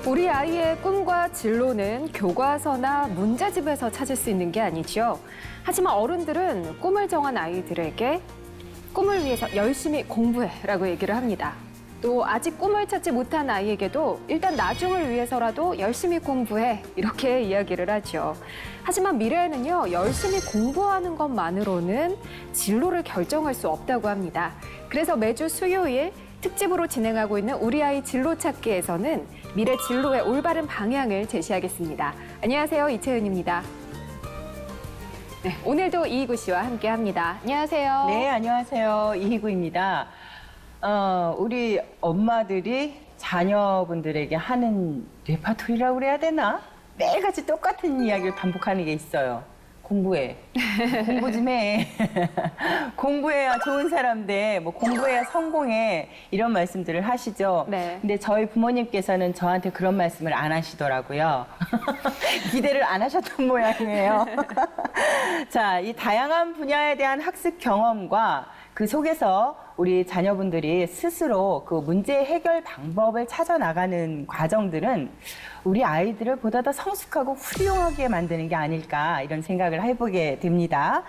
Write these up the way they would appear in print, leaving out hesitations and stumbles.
우리 아이의 꿈과 진로는 교과서나 문제집에서 찾을 수 있는 게 아니죠. 하지만 어른들은 꿈을 정한 아이들에게 꿈을 위해서 열심히 공부해라고 얘기를 합니다. 또 아직 꿈을 찾지 못한 아이에게도 일단 나중을 위해서라도 열심히 공부해 이렇게 이야기를 하죠. 하지만 미래에는요, 열심히 공부하는 것만으로는 진로를 결정할 수 없다고 합니다. 그래서 매주 수요일 특집으로 진행하고 있는 우리 아이 진로 찾기에서는 미래 진로의 올바른 방향을 제시하겠습니다. 안녕하세요, 이채은입니다. 네, 오늘도 이희구 씨와 함께합니다. 안녕하세요. 네, 안녕하세요. 이희구입니다. 우리 엄마들이 자녀분들에게 하는 레파토리라고 그래야 되나? 매일같이 똑같은 이야기를 반복하는 게 있어요. 공부해. 공부 좀 해. 공부해야 좋은 사람 돼. 뭐 공부해야 성공해. 이런 말씀들을 하시죠. 네. 근데 저희 부모님께서는 저한테 그런 말씀을 안 하시더라고요. 기대를 안 하셨던 모양이에요. 자, 이 다양한 분야에 대한 학습 경험과 그 속에서 우리 자녀분들이 스스로 그 문제 해결 방법을 찾아 나가는 과정들은 우리 아이들을 보다 더 성숙하고 훌륭하게 만드는 게 아닐까 이런 생각을 해보게 됩니다.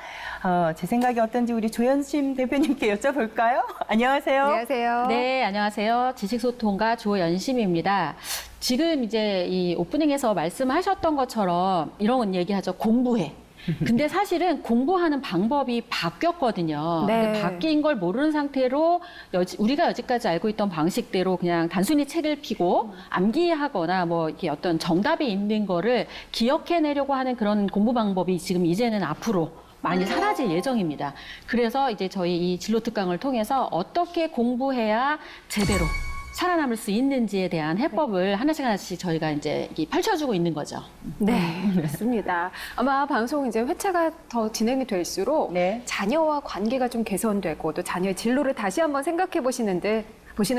제 생각이 어떤지 우리 조연심 대표님께 여쭤볼까요? 안녕하세요. 안녕하세요. 네, 안녕하세요. 지식소통가 조연심입니다. 지금 이제 이 오프닝에서 말씀하셨던 것처럼 이런 얘기하죠. 공부해. 근데 사실은 공부하는 방법이 바뀌었거든요. 네. 근데 바뀐 걸 모르는 상태로 우리가 여지까지 알고 있던 방식대로 그냥 단순히 책을 펴고 암기하거나 뭐 이렇게 어떤 정답이 있는 거를 기억해내려고 하는 그런 공부 방법이 지금 이제는 앞으로 많이 사라질 예정입니다. 그래서 이제 저희 이 진로 특강을 통해서 어떻게 공부해야 제대로 살아남을 수 있는지에 대한 해법을 하나씩 하나씩 저희가 이제 펼쳐주고 있는 거죠. 네, 그렇습니다. 아마 방송 이제 회차가 더 진행이 될수록 네. 자녀와 관계가 좀 개선되고 또 자녀의 진로를 다시 한번 생각해 보시는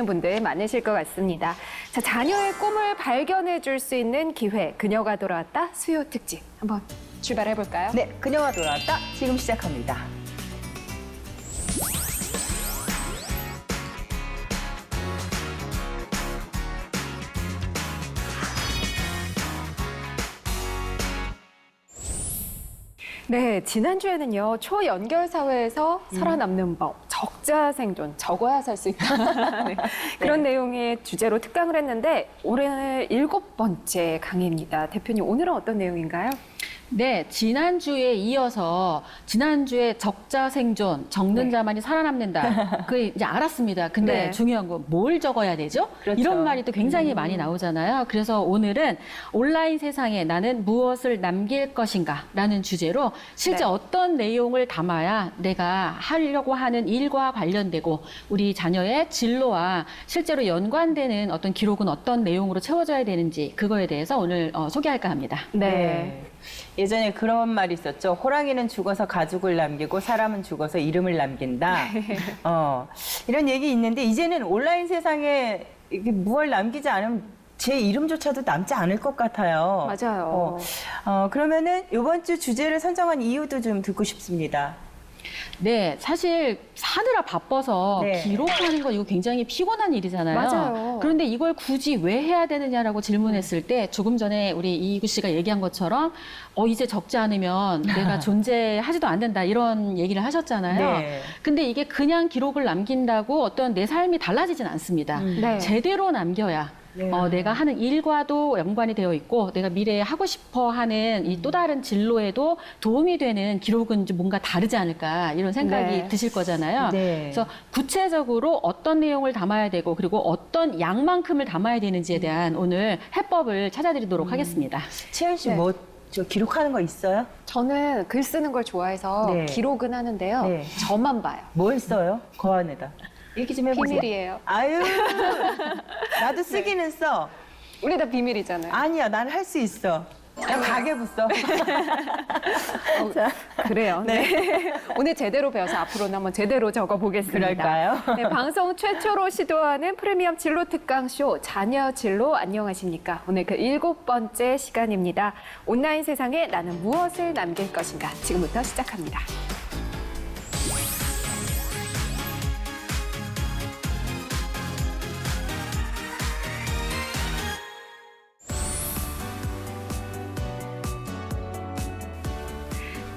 분들 많으실 것 같습니다. 자, 자녀의 꿈을 발견해 줄 수 있는 기회, 그녀가 돌아왔다 수요 특집 한번 출발해 볼까요? 네, 그녀가 돌아왔다. 지금 시작합니다. 네, 지난주에는요, 초연결사회에서 살아남는 법, 적자 생존, 적어야 살 수 있다. 네, 그런 내용의 주제로 특강을 했는데, 올해는 7번째 강의입니다. 대표님, 오늘은 어떤 내용인가요? 네, 지난주에 이어서 지난주에 적자 생존, 적는 네. 자만이 살아남는다. 그 이제 알았습니다. 근데 네. 중요한 건 뭘 적어야 되죠? 그렇죠. 이런 말이 또 굉장히 많이 나오잖아요. 그래서 오늘은 온라인 세상에 나는 무엇을 남길 것인가라는 주제로 실제 네. 어떤 내용을 담아야 내가 하려고 하는 일과 관련되고 우리 자녀의 진로와 실제로 연관되는 어떤 기록은 어떤 내용으로 채워져야 되는지 그거에 대해서 오늘 소개할까 합니다. 네. 예전에 그런 말이 있었죠. 호랑이는 죽어서 가죽을 남기고 사람은 죽어서 이름을 남긴다. 이런 얘기 있는데 이제는 온라인 세상에 이게 무얼 남기지 않으면 제 이름조차도 남지 않을 것 같아요. 맞아요. 그러면은 이번 주 주제를 선정한 이유도 좀 듣고 싶습니다. 네, 사실 사느라 바빠서 네. 기록하는 거 이거 굉장히 피곤한 일이잖아요. 맞아요. 그런데 이걸 굳이 왜 해야 되느냐라고 질문했을 때 조금 전에 우리 이희구 씨가 얘기한 것처럼 이제 적지 않으면 내가 존재하지도 않는다 이런 얘기를 하셨잖아요. 네. 근데 이게 그냥 기록을 남긴다고 어떤 내 삶이 달라지진 않습니다. 네. 제대로 남겨야 네. 내가 하는 일과도 연관이 되어 있고 내가 미래에 하고 싶어 하는 이 또 다른 진로에도 도움이 되는 기록은 좀 뭔가 다르지 않을까 이런 생각이 네. 드실 거잖아요. 네. 그래서 구체적으로 어떤 내용을 담아야 되고 그리고 어떤 양만큼을 담아야 되는지에 대한 오늘 해법을 찾아드리도록 하겠습니다. 채연 씨 네. 뭐 저 기록하는 거 있어요? 저는 글 쓰는 걸 좋아해서 네. 기록은 하는데요. 네. 저만 봐요. 뭘 써요? 거 안에다. 얘기 좀 해보세요. 비밀이에요. 아유, 나도 쓰기는 써. 우리 다 비밀이잖아요. 아니야, 난 할 수 있어. 그냥 가계부 써. 자, 그래요. 네. 오늘 제대로 배워서 앞으로는 한번 제대로 적어보겠습니다. 그럴까요? 네, 방송 최초로 시도하는 프리미엄 진로 특강쇼 자녀 진로 안녕하십니까? 오늘 그 7번째 시간입니다. 온라인 세상에 나는 무엇을 남길 것인가? 지금부터 시작합니다.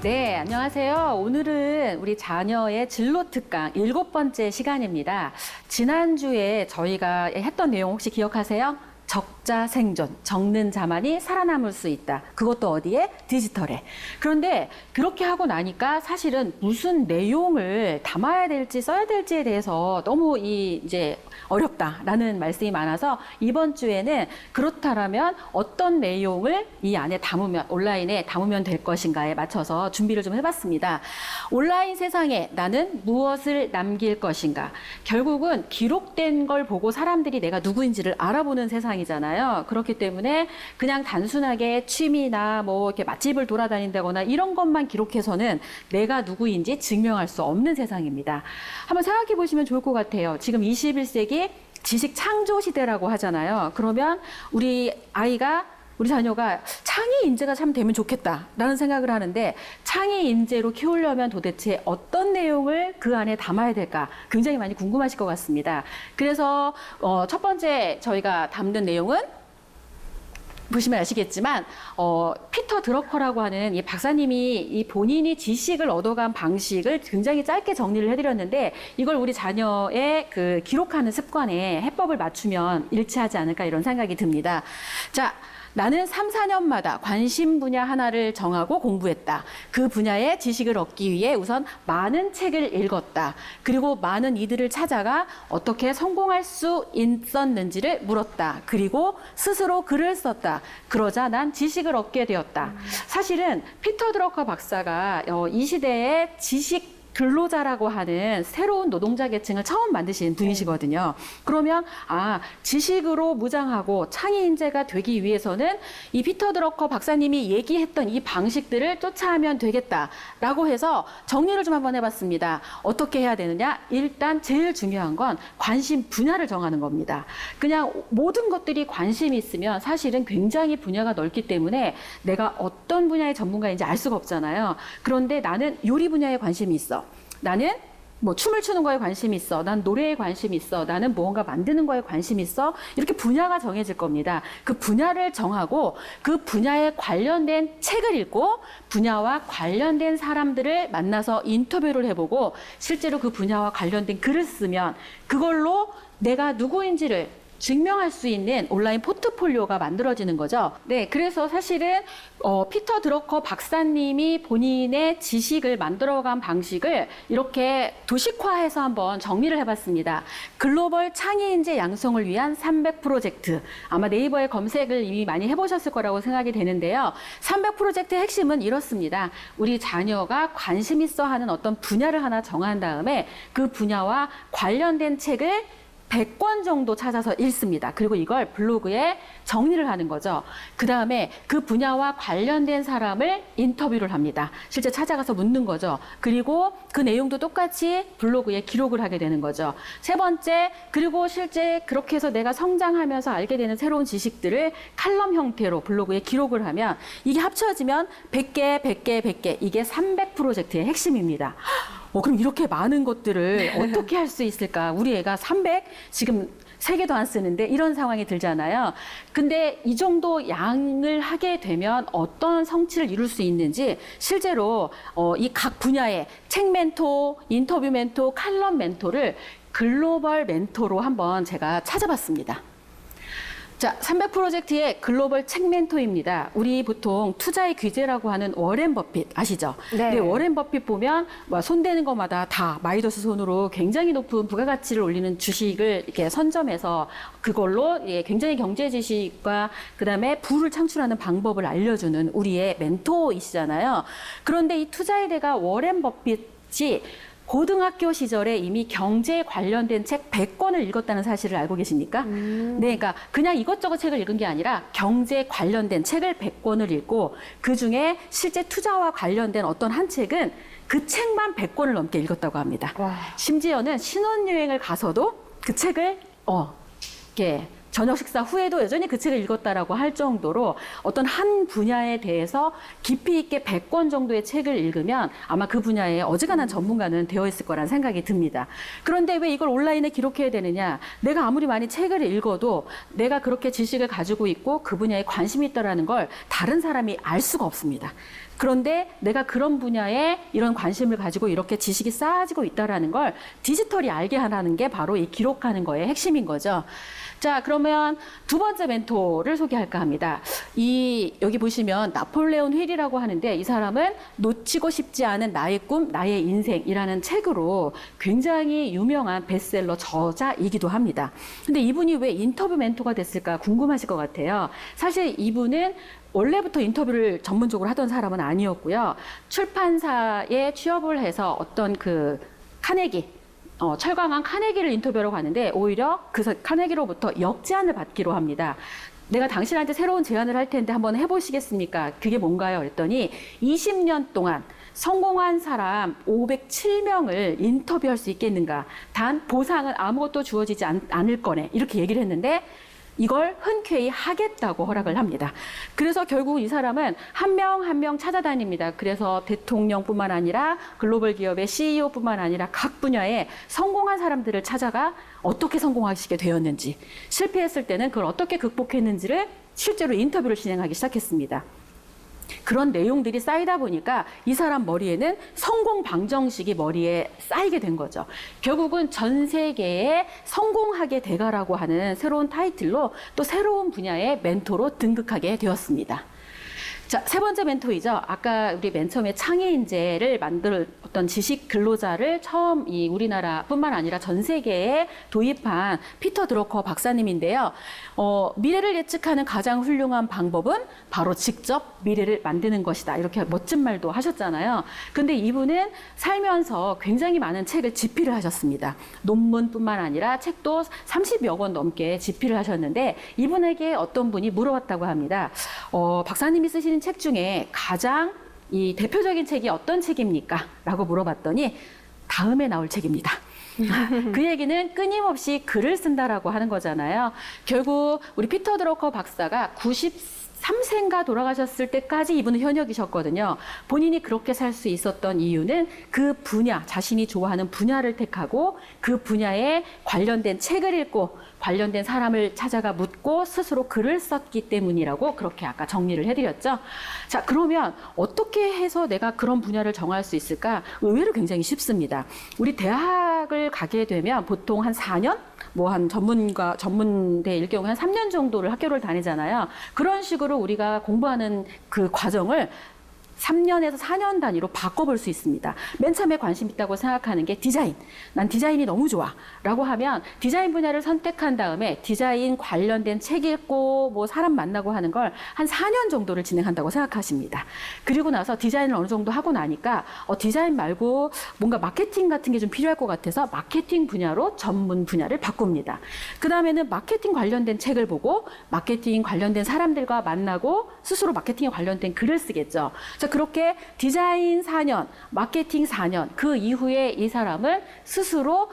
네, 안녕하세요. 오늘은 우리 자녀의 진로 특강 7번째 시간입니다. 지난주에 저희가 했던 내용 혹시 기억하세요? 적자 생존, 적는 자만이 살아남을 수 있다. 그것도 어디에? 디지털에. 그런데 그렇게 하고 나니까 사실은 무슨 내용을 담아야 될지 써야 될지에 대해서 너무 이제 어렵다라는 말씀이 많아서 이번 주에는 그렇다라면 어떤 내용을 이 안에 담으면, 온라인에 담으면 될 것인가에 맞춰서 준비를 좀 해봤습니다. 온라인 세상에 나는 무엇을 남길 것인가? 결국은 기록된 걸 보고 사람들이 내가 누구인지를 알아보는 세상이잖아요. 그렇기 때문에 그냥 단순하게 취미나 뭐 이렇게 맛집을 돌아다닌다거나 이런 것만 기록해서는 내가 누구인지 증명할 수 없는 세상입니다. 한번 생각해 보시면 좋을 것 같아요. 지금 21세기 지식 창조 시대라고 하잖아요. 그러면 우리 자녀가 창의 인재가 참 되면 좋겠다라는 생각을 하는데 창의 인재로 키우려면 도대체 어떤 내용을 그 안에 담아야 될까 굉장히 많이 궁금하실 것 같습니다. 그래서 첫 번째 저희가 담는 내용은 보시면 아시겠지만 피터 드러커라고 하는 이 박사님이 이 본인이 지식을 얻어간 방식을 굉장히 짧게 정리를 해드렸는데 이걸 우리 자녀의 그 기록하는 습관에 해법을 맞추면 일치하지 않을까 이런 생각이 듭니다. 자. 나는 3, 4년마다 관심 분야 하나를 정하고 공부했다. 그 분야의 지식을 얻기 위해 우선 많은 책을 읽었다. 그리고 많은 이들을 찾아가 어떻게 성공할 수 있었는지를 물었다. 그리고 스스로 글을 썼다. 그러자 난 지식을 얻게 되었다. 사실은 피터 드러커 박사가 이 시대의 지식 근로자라고 하는 새로운 노동자 계층을 처음 만드신 분이시거든요. 그러면 지식으로 무장하고 창의 인재가 되기 위해서는 이 피터 드러커 박사님이 얘기했던 이 방식들을 쫓아하면 되겠다라고 해서 정리를 좀 한번 해봤습니다. 어떻게 해야 되느냐? 일단 제일 중요한 건 관심 분야를 정하는 겁니다. 그냥 모든 것들이 관심이 있으면 사실은 굉장히 분야가 넓기 때문에 내가 어떤 분야의 전문가인지 알 수가 없잖아요. 그런데 나는 요리 분야에 관심이 있어. 나는 뭐 춤을 추는 거에 관심이 있어. 난 노래에 관심이 있어. 나는 무언가 만드는 거에 관심이 있어. 이렇게 분야가 정해질 겁니다. 그 분야를 정하고 그 분야에 관련된 책을 읽고 분야와 관련된 사람들을 만나서 인터뷰를 해보고 실제로 그 분야와 관련된 글을 쓰면 그걸로 내가 누구인지를 증명할 수 있는 온라인 포트폴리오가 만들어지는 거죠. 네, 그래서 사실은 피터 드러커 박사님이 본인의 지식을 만들어간 방식을 이렇게 도식화해서 한번 정리를 해봤습니다. 글로벌 창의인재 양성을 위한 300 프로젝트. 아마 네이버에 검색을 이미 많이 해보셨을 거라고 생각이 되는데요. 300 프로젝트의 핵심은 이렇습니다. 우리 자녀가 관심 있어 하는 어떤 분야를 하나 정한 다음에 그 분야와 관련된 책을 100권 정도 찾아서 읽습니다. 그리고 이걸 블로그에 정리를 하는 거죠. 그 다음에 그 분야와 관련된 사람을 인터뷰를 합니다. 실제 찾아가서 묻는 거죠. 그리고 그 내용도 똑같이 블로그에 기록을 하게 되는 거죠. 세 번째, 그리고 실제 그렇게 해서 내가 성장하면서 알게 되는 새로운 지식들을 칼럼 형태로 블로그에 기록을 하면 이게 합쳐지면 100개, 100개, 100개. 이게 300 프로젝트의 핵심입니다. 그럼 이렇게 많은 것들을 어떻게 할 수 있을까? 우리 애가 300, 지금 3개도 안 쓰는데 이런 상황이 들잖아요. 근데 이 정도 양을 하게 되면 어떤 성취를 이룰 수 있는지 실제로 이 각 분야의 책 멘토, 인터뷰 멘토, 칼럼 멘토를 글로벌 멘토로 한번 제가 찾아봤습니다. 자, 300 프로젝트의 글로벌 책 멘토입니다. 우리 보통 투자의 귀재라고 하는 워렌 버핏 아시죠? 네. 워렌 버핏 보면 손대는 것마다 다 마이더스 손으로 굉장히 높은 부가가치를 올리는 주식을 이렇게 선점해서 그걸로 굉장히 경제 지식과 그다음에 부를 창출하는 방법을 알려주는 우리의 멘토이시잖아요. 그런데 이 투자의 대가 워렌 버핏이 고등학교 시절에 이미 경제에 관련된 책 100권을 읽었다는 사실을 알고 계십니까? 네, 그러니까 그냥 이것저것 책을 읽은 게 아니라 경제에 관련된 책을 100권을 읽고 그중에 실제 투자와 관련된 어떤 한 책은 그 책만 100권을 넘게 읽었다고 합니다. 와. 심지어는 신혼여행을 가서도 그 책을 이렇게 저녁 식사 후에도 여전히 그 책을 읽었다라고 할 정도로 어떤 한 분야에 대해서 깊이 있게 100권 정도의 책을 읽으면 아마 그 분야에 어지간한 전문가는 되어 있을 거란 생각이 듭니다. 그런데 왜 이걸 온라인에 기록해야 되느냐? 내가 아무리 많이 책을 읽어도 내가 그렇게 지식을 가지고 있고 그 분야에 관심이 있다라는 걸 다른 사람이 알 수가 없습니다. 그런데 내가 그런 분야에 이런 관심을 가지고 이렇게 지식이 쌓아지고 있다라는 걸 디지털이 알게 하라는 게 바로 이 기록하는 거의 핵심인 거죠. 자, 그러면 두 번째 멘토를 소개할까 합니다. 여기 보시면 나폴레온 힐이라고 하는데 이 사람은 놓치고 싶지 않은 나의 꿈, 나의 인생이라는 책으로 굉장히 유명한 베스트셀러 저자이기도 합니다. 근데 이분이 왜 인터뷰 멘토가 됐을까 궁금하실 것 같아요. 사실 이분은 원래부터 인터뷰를 전문적으로 하던 사람은 아니었고요. 출판사에 취업을 해서 어떤 그 카네기, 철강한 카네기를 인터뷰하러 가는데 오히려 그 카네기로부터 역제안을 받기로 합니다. 내가 당신한테 새로운 제안을 할 텐데 한번 해보시겠습니까? 그게 뭔가요? 그랬더니 20년 동안 성공한 사람 507명을 인터뷰할 수 있겠는가? 단 보상은 아무것도 주어지지 않을 거네. 이렇게 얘기를 했는데 이걸 흔쾌히 하겠다고 허락을 합니다. 그래서 결국 이 사람은 한 명 한 명 찾아다닙니다. 그래서 대통령뿐만 아니라 글로벌 기업의 CEO뿐만 아니라 각 분야에 성공한 사람들을 찾아가 어떻게 성공하시게 되었는지, 실패했을 때는 그걸 어떻게 극복했는지를 실제로 인터뷰를 진행하기 시작했습니다. 그런 내용들이 쌓이다 보니까 이 사람 머리에는 성공 방정식이 머리에 쌓이게 된 거죠. 결국은 전 세계에 성공하게 돼가라고 하는 새로운 타이틀로 또 새로운 분야의 멘토로 등극하게 되었습니다. 자, 세 번째 멘토이죠. 아까 우리 맨 처음에 창의인재를 만들 어떤 지식 근로자를 처음 이 우리나라뿐만 아니라 전 세계에 도입한 피터 드러커 박사님인데요. 미래를 예측하는 가장 훌륭한 방법은 바로 직접 미래를 만드는 것이다. 이렇게 멋진 말도 하셨잖아요. 근데 이분은 살면서 굉장히 많은 책을 집필을 하셨습니다. 논문뿐만 아니라 책도 30여 권 넘게 집필을 하셨는데 이분에게 어떤 분이 물어봤다고 합니다. 박사님이 쓰시는 책 중에 가장 이 대표적인 책이 어떤 책입니까? 라고 물어봤더니 다음에 나올 책입니다. 그 얘기는 끊임없이 글을 쓴다라고 하는 거잖아요. 결국 우리 피터 드러커 박사가 93세인가 돌아가셨을 때까지 이분은 현역이셨거든요. 본인이 그렇게 살 수 있었던 이유는 그 분야, 자신이 좋아하는 분야를 택하고 그 분야에 관련된 책을 읽고 관련된 사람을 찾아가 묻고 스스로 글을 썼기 때문이라고 그렇게 아까 정리를 해드렸죠. 자, 그러면 어떻게 해서 내가 그런 분야를 정할 수 있을까? 의외로 굉장히 쉽습니다. 우리 대학을 가게 되면 보통 한 4년? 뭐 한 전문대일 경우에 한 3년 정도를 학교를 다니잖아요. 그런 식으로 우리가 공부하는 그 과정을 3년에서 4년 단위로 바꿔볼 수 있습니다. 맨 처음에 관심 있다고 생각하는 게 디자인. 난 디자인이 너무 좋아. 라고 하면 디자인 분야를 선택한 다음에 디자인 관련된 책 읽고 뭐 사람 만나고 하는 걸 한 4년 정도를 진행한다고 생각하십니다. 그리고 나서 디자인을 어느 정도 하고 나니까 디자인 말고 뭔가 마케팅 같은 게 좀 필요할 것 같아서 마케팅 분야로 전문 분야를 바꿉니다. 그 다음에는 마케팅 관련된 책을 보고 마케팅 관련된 사람들과 만나고 스스로 마케팅에 관련된 글을 쓰겠죠. 자, 그렇게 디자인 4년, 마케팅 4년, 그 이후에 이 사람은 스스로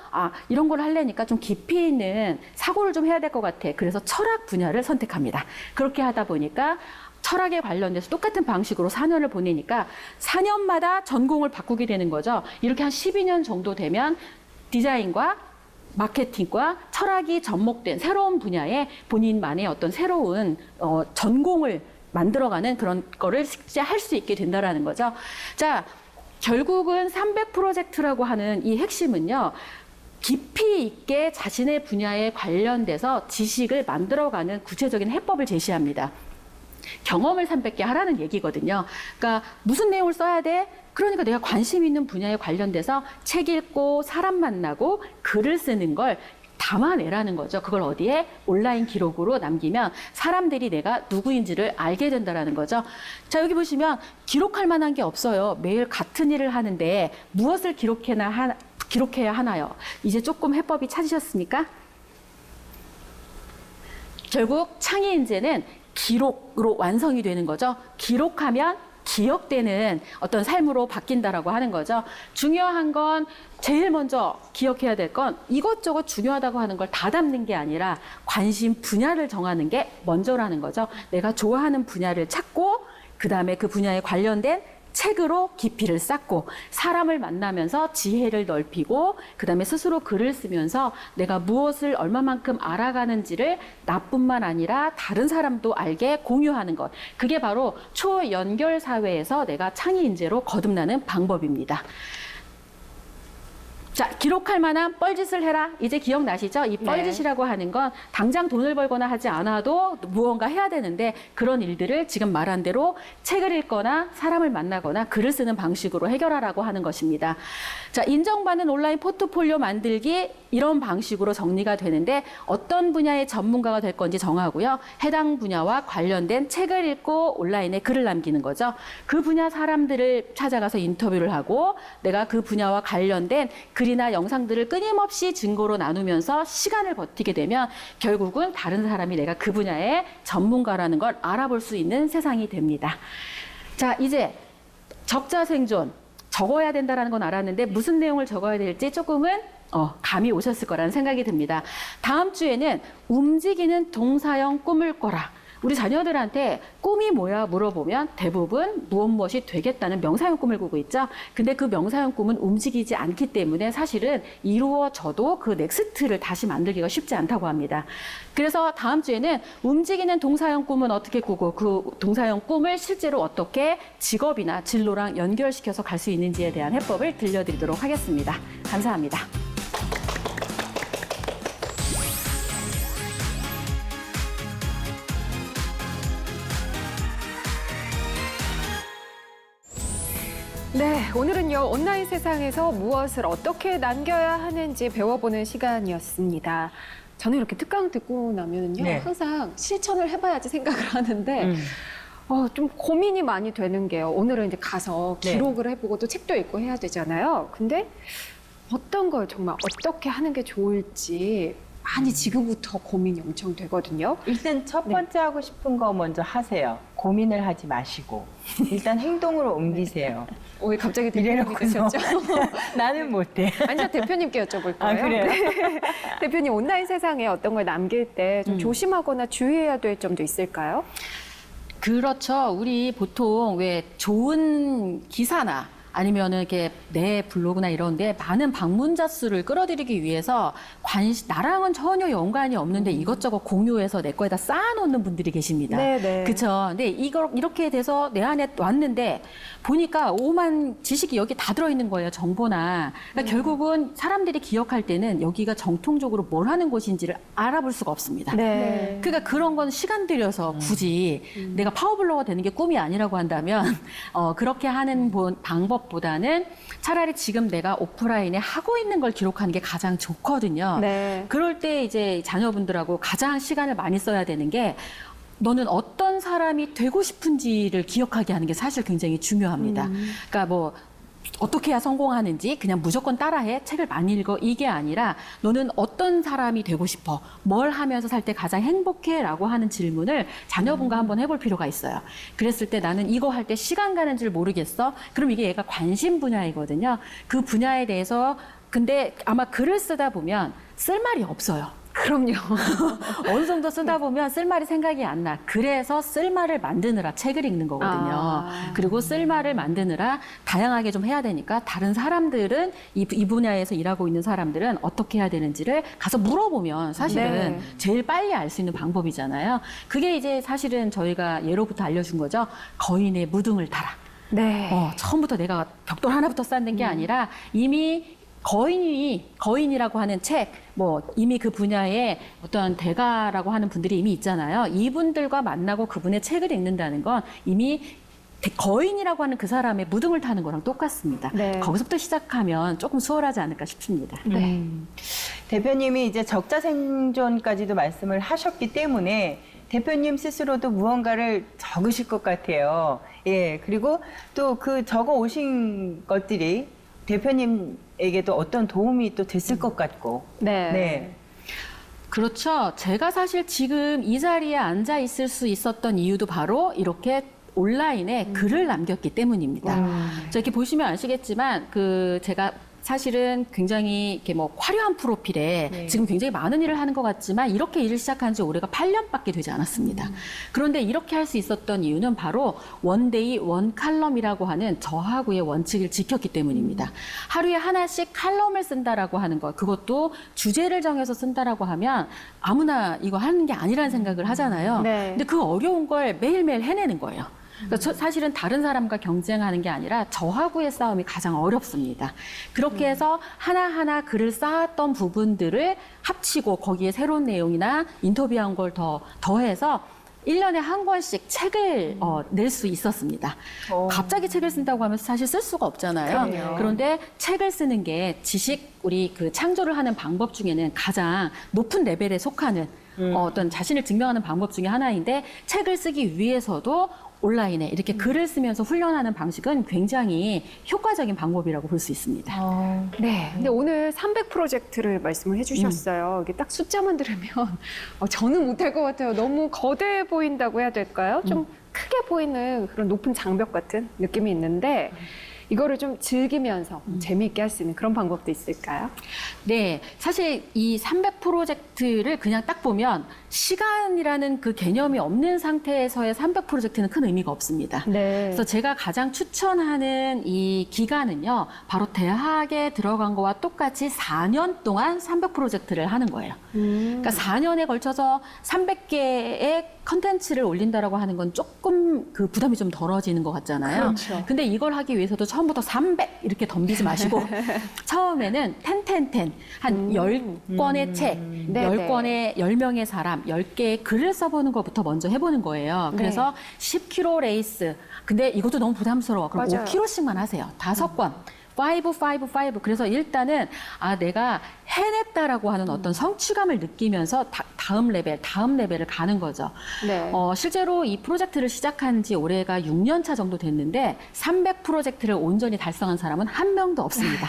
이런 걸 하려니까 좀 깊이 있는 사고를 좀 해야 될 것 같아. 그래서 철학 분야를 선택합니다. 그렇게 하다 보니까 철학에 관련돼서 똑같은 방식으로 4년을 보내니까 4년마다 전공을 바꾸게 되는 거죠. 이렇게 한 12년 정도 되면 디자인과 마케팅과 철학이 접목된 새로운 분야에 본인만의 어떤 새로운 전공을 만들어가는 그런 거를 실제 할 수 있게 된다라는 거죠. 자, 결국은 300 프로젝트라고 하는 이 핵심은요. 깊이 있게 자신의 분야에 관련돼서 지식을 만들어가는 구체적인 해법을 제시합니다. 경험을 300개 하라는 얘기거든요. 그러니까 무슨 내용을 써야 돼? 그러니까 내가 관심 있는 분야에 관련돼서 책 읽고 사람 만나고 글을 쓰는 걸 담아내라는 거죠. 그걸 어디에? 온라인 기록으로 남기면 사람들이 내가 누구인지를 알게 된다는 거죠. 자, 여기 보시면 기록할 만한 게 없어요. 매일 같은 일을 하는데 무엇을 기록해야 하나요? 이제 조금 해법이 찾으셨습니까? 결국 창의인재는 기록으로 완성이 되는 거죠. 기록하면 기억되는 어떤 삶으로 바뀐다라고 하는 거죠. 중요한 건 제일 먼저 기억해야 될 건 이것저것 중요하다고 하는 걸 다 담는 게 아니라 관심 분야를 정하는 게 먼저라는 거죠. 내가 좋아하는 분야를 찾고 그다음에 그 분야에 관련된 책으로 깊이를 쌓고 사람을 만나면서 지혜를 넓히고 그다음에 스스로 글을 쓰면서 내가 무엇을 얼마만큼 알아가는지를 나뿐만 아니라 다른 사람도 알게 공유하는 것. 그게 바로 초연결 사회에서 내가 창의 인재로 거듭나는 방법입니다. 자, 기록할 만한 뻘짓을 해라. 이제 기억나시죠? 이 뻘짓이라고 하는 건 당장 돈을 벌거나 하지 않아도 무언가 해야 되는데 그런 일들을 지금 말한 대로 책을 읽거나 사람을 만나거나 글을 쓰는 방식으로 해결하라고 하는 것입니다. 자, 인정받는 온라인 포트폴리오 만들기 이런 방식으로 정리가 되는데 어떤 분야의 전문가가 될 건지 정하고요. 해당 분야와 관련된 책을 읽고 온라인에 글을 남기는 거죠. 그 분야 사람들을 찾아가서 인터뷰를 하고 내가 그 분야와 관련된 글이나 영상들을 끊임없이 증거로 나누면서 시간을 버티게 되면 결국은 다른 사람이 내가 그 분야의 전문가라는 걸 알아볼 수 있는 세상이 됩니다. 자, 이제 적자생존 적어야 된다는 건 알았는데 무슨 내용을 적어야 될지 조금은 감이 오셨을 거라는 생각이 듭니다. 다음 주에는 움직이는 동사형 꿈을 꿔라. 우리 자녀들한테 꿈이 뭐야 물어보면 대부분 무엇이 되겠다는 명사형 꿈을 꾸고 있죠. 근데 그 명사형 꿈은 움직이지 않기 때문에 사실은 이루어져도 그 넥스트를 다시 만들기가 쉽지 않다고 합니다. 그래서 다음 주에는 움직이는 동사형 꿈은 어떻게 꾸고 그 동사형 꿈을 실제로 어떻게 직업이나 진로랑 연결시켜서 갈 수 있는지에 대한 해법을 들려드리도록 하겠습니다. 감사합니다. 네, 오늘은요, 온라인 세상에서 무엇을 어떻게 남겨야 하는지 배워보는 시간이었습니다. 저는 이렇게 특강 듣고 나면은요, 네. 항상 실천을 해봐야지 생각을 하는데, 좀 고민이 많이 되는 게요. 오늘은 이제 가서 기록을 해보고 또 책도 읽고 해야 되잖아요. 근데 어떤 걸 정말 어떻게 하는 게 좋을지 많이 지금부터 고민이 엄청 되거든요. 일단 첫 번째 하고 싶은 거 먼저 하세요. 고민을 하지 마시고 일단 행동으로 옮기세요. 왜 갑자기 대표님이 되셨죠? 나는 못해. 아니, 저 대표님께 여쭤볼 거예요. 아, 그래요? 네. 대표님, 온라인 세상에 어떤 걸 남길 때 좀 조심하거나 주의해야 될 점도 있을까요? 그렇죠. 우리 보통 왜 좋은 기사나 아니면은 이렇게 내 블로그나 이런데 많은 방문자 수를 끌어들이기 위해서 나랑은 전혀 연관이 없는데 이것저것 공유해서 내 거에다 쌓아놓는 분들이 계십니다. 네네. 그렇죠. 근데 이렇게 돼서 내 안에 왔는데 보니까 오만 지식이 여기 다 들어있는 거예요. 정보나. 그러니까 결국은 사람들이 기억할 때는 여기가 정통적으로 뭘 하는 곳인지를 알아볼 수가 없습니다. 네. 그러니까 그런 건 시간 들여서 굳이 내가 파워블로거가 되는 게 꿈이 아니라고 한다면 그렇게 하는 방법보다는 차라리 지금 내가 오프라인에 하고 있는 걸 기록하는 게 가장 좋거든요. 네. 그럴 때 이제 자녀분들하고 가장 시간을 많이 써야 되는 게 너는 어떤 사람이 되고 싶은지를 기억하게 하는 게 사실 굉장히 중요합니다. 그러니까 뭐 어떻게 해야 성공하는지 그냥 무조건 따라해, 책을 많이 읽어, 이게 아니라 너는 어떤 사람이 되고 싶어, 뭘 하면서 살 때 가장 행복해? 라고 하는 질문을 자녀분과 한번 해볼 필요가 있어요. 그랬을 때 나는 이거 할 때 시간 가는 줄 모르겠어? 그럼 이게 얘가 관심 분야이거든요. 그 분야에 대해서 근데 아마 글을 쓰다 보면 쓸 말이 없어요. 그럼요. 어느 정도 쓰다 보면 쓸 말이 생각이 안 나. 그래서 쓸 말을 만드느라 책을 읽는 거거든요. 그리고 쓸 말을 만드느라 다양하게 좀 해야 되니까 다른 사람들은 이 분야에서 일하고 있는 사람들은 어떻게 해야 되는지를 가서 물어보면 사실은 네. 제일 빨리 알 수 있는 방법이잖아요. 그게 이제 사실은 저희가 예로부터 알려준 거죠. 거인의 무등을 타라. 네. 처음부터 내가 벽돌 하나부터 쌓는 게 아니라 이미 거인이라고 하는 책, 이미 그 분야에 어떤 대가라고 하는 분들이 이미 있잖아요. 이분들과 만나고 그분의 책을 읽는다는 건 이미 거인이라고 하는 그 사람의 무등을 타는 거랑 똑같습니다. 네. 거기서부터 시작하면 조금 수월하지 않을까 싶습니다. 네. 대표님이 이제 적자 생존까지도 말씀을 하셨기 때문에 대표님 스스로도 무언가를 적으실 것 같아요. 예, 그리고 또 그 적어 오신 것들이 대표님에게도 어떤 도움이 또 됐을 것 같고. 네. 네. 그렇죠. 제가 사실 지금 이 자리에 앉아 있을 수 있었던 이유도 바로 이렇게 온라인에 글을 남겼기 때문입니다. 자, 이렇게 보시면 아시겠지만 제가 사실은 굉장히 이렇게 뭐 화려한 프로필에 네. 지금 굉장히 많은 일을 하는 것 같지만 이렇게 일을 시작한 지 올해가 8년밖에 되지 않았습니다. 그런데 이렇게 할 수 있었던 이유는 바로 원데이 원 칼럼이라고 하는 저하고의 원칙을 지켰기 때문입니다. 하루에 하나씩 칼럼을 쓴다라고 하는 것, 그것도 주제를 정해서 쓴다라고 하면 아무나 이거 하는 게 아니라는 생각을 하잖아요. 네. 근데 그 어려운 걸 매일매일 해내는 거예요. 그러니까 사실은 다른 사람과 경쟁하는 게 아니라 저하고의 싸움이 가장 어렵습니다. 그렇게 해서 하나하나 글을 쌓았던 부분들을 합치고 거기에 새로운 내용이나 인터뷰한 걸 더해서 1년에 한 권씩 책을 낼 수 있었습니다. 갑자기 책을 쓴다고 하면 사실 쓸 수가 없잖아요. 그럼요. 그런데 책을 쓰는 게 우리 창조를 하는 방법 중에는 가장 높은 레벨에 속하는 어떤 자신을 증명하는 방법 중에 하나인데 책을 쓰기 위해서도 온라인에 이렇게 글을 쓰면서 훈련하는 방식은 굉장히 효과적인 방법이라고 볼 수 있습니다. 네. 근데 오늘 300 프로젝트를 말씀을 해주셨어요. 이게 딱 숫자만 들으면 저는 못할 것 같아요. 너무 거대해 보인다고 해야 될까요? 좀 크게 보이는 그런 높은 장벽 같은 느낌이 있는데 이거를 좀 즐기면서 재미있게 할 수 있는 그런 방법도 있을까요? 네, 사실 이 300 프로젝트를 그냥 딱 보면 시간이라는 그 개념이 없는 상태에서의 300 프로젝트는 큰 의미가 없습니다. 네. 그래서 제가 가장 추천하는 이 기간은요, 바로 대학에 들어간 거와 똑같이 4년 동안 300 프로젝트를 하는 거예요. 그러니까 4년에 걸쳐서 300개의 컨텐츠를 올린다라고 하는 건 조금 그 부담이 좀 덜어지는 것 같잖아요. 그렇죠. 근데 이걸 하기 위해서도 처음부터 300 이렇게 덤비지 마시고 처음에는 10 한 10권의 책, 네, 10권의 10명의 사람, 10개의 글을 써보는 것부터 먼저 해보는 거예요. 그래서 10km 레이스. 근데 이것도 너무 부담스러워. 그럼 맞아요. 5km씩만 하세요. 5권. 5. 그래서 일단은 내가 해냈다라고 하는 어떤 성취감을 느끼면서 다음 레벨을 가는 거죠. 네. 실제로 이 프로젝트를 시작한 지 올해가 6년 차 정도 됐는데 300 프로젝트를 온전히 달성한 사람은 한 명도 없습니다.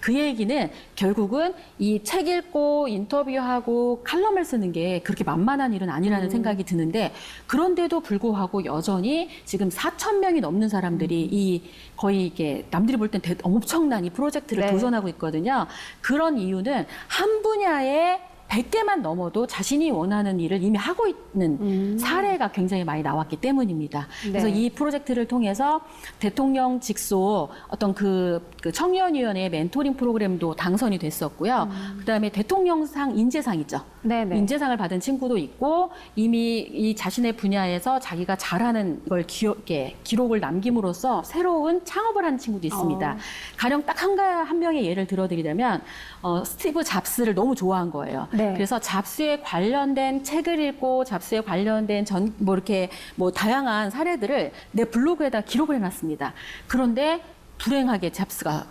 그 얘기는 결국은 이 책 읽고 인터뷰하고 칼럼을 쓰는 게 그렇게 만만한 일은 아니라는 생각이 드는데 그런데도 불구하고 여전히 지금 4,000명이 넘는 사람들이 거의 이게 남들이 볼 땐 엄청난 이 프로젝트를 네. 도전하고 있거든요. 그런 이유는 한 분야에 100개만 넘어도 자신이 원하는 일을 이미 하고 있는 사례가 굉장히 많이 나왔기 때문입니다. 그래서 네. 이 프로젝트를 통해서 대통령 직속 어떤 그 청년위원회의 멘토링 프로그램도 당선이 됐었고요. 그다음에 대통령상 인재상이죠. 네네. 인재상을 받은 친구도 있고 이미 이 자신의 분야에서 자기가 잘하는 걸 기록을 남김으로써 새로운 창업을 한 친구도 있습니다. 가령 딱 한 명의 예를 들어드리자면 스티브 잡스를 너무 좋아한 거예요. 네. 그래서 잡스에 관련된 책을 읽고 잡스에 관련된 이렇게 다양한 사례들을 내 블로그에다 기록을 해놨습니다. 그런데 불행하게 잡스가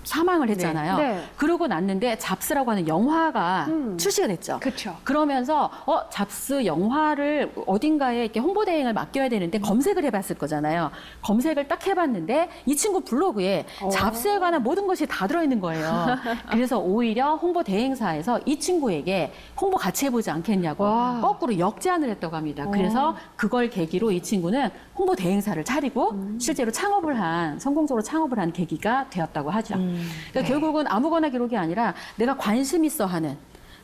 사망을 했잖아요. 네. 그러고 났는데 잡스라고 하는 영화가 출시가 됐죠. 그렇죠. 그러면서 잡스 영화를 어딘가에 이렇게 홍보 대행을 맡겨야 되는데 검색을 해봤을 거잖아요. 검색을 딱 해봤는데 이 친구 블로그에 잡스에 관한 모든 것이 다 들어있는 거예요. 그래서 오히려 홍보 대행사에서 이 친구에게 홍보 같이 해보지 않겠냐고 와. 거꾸로 역제안을 했다고 합니다. 그래서 그걸 계기로 이 친구는 홍보 대행사를 차리고 실제로 성공적으로 창업을 한 계기가 되었다고 하죠. 그러니까 결국은 아무거나 기록이 아니라 내가 관심 있어 하는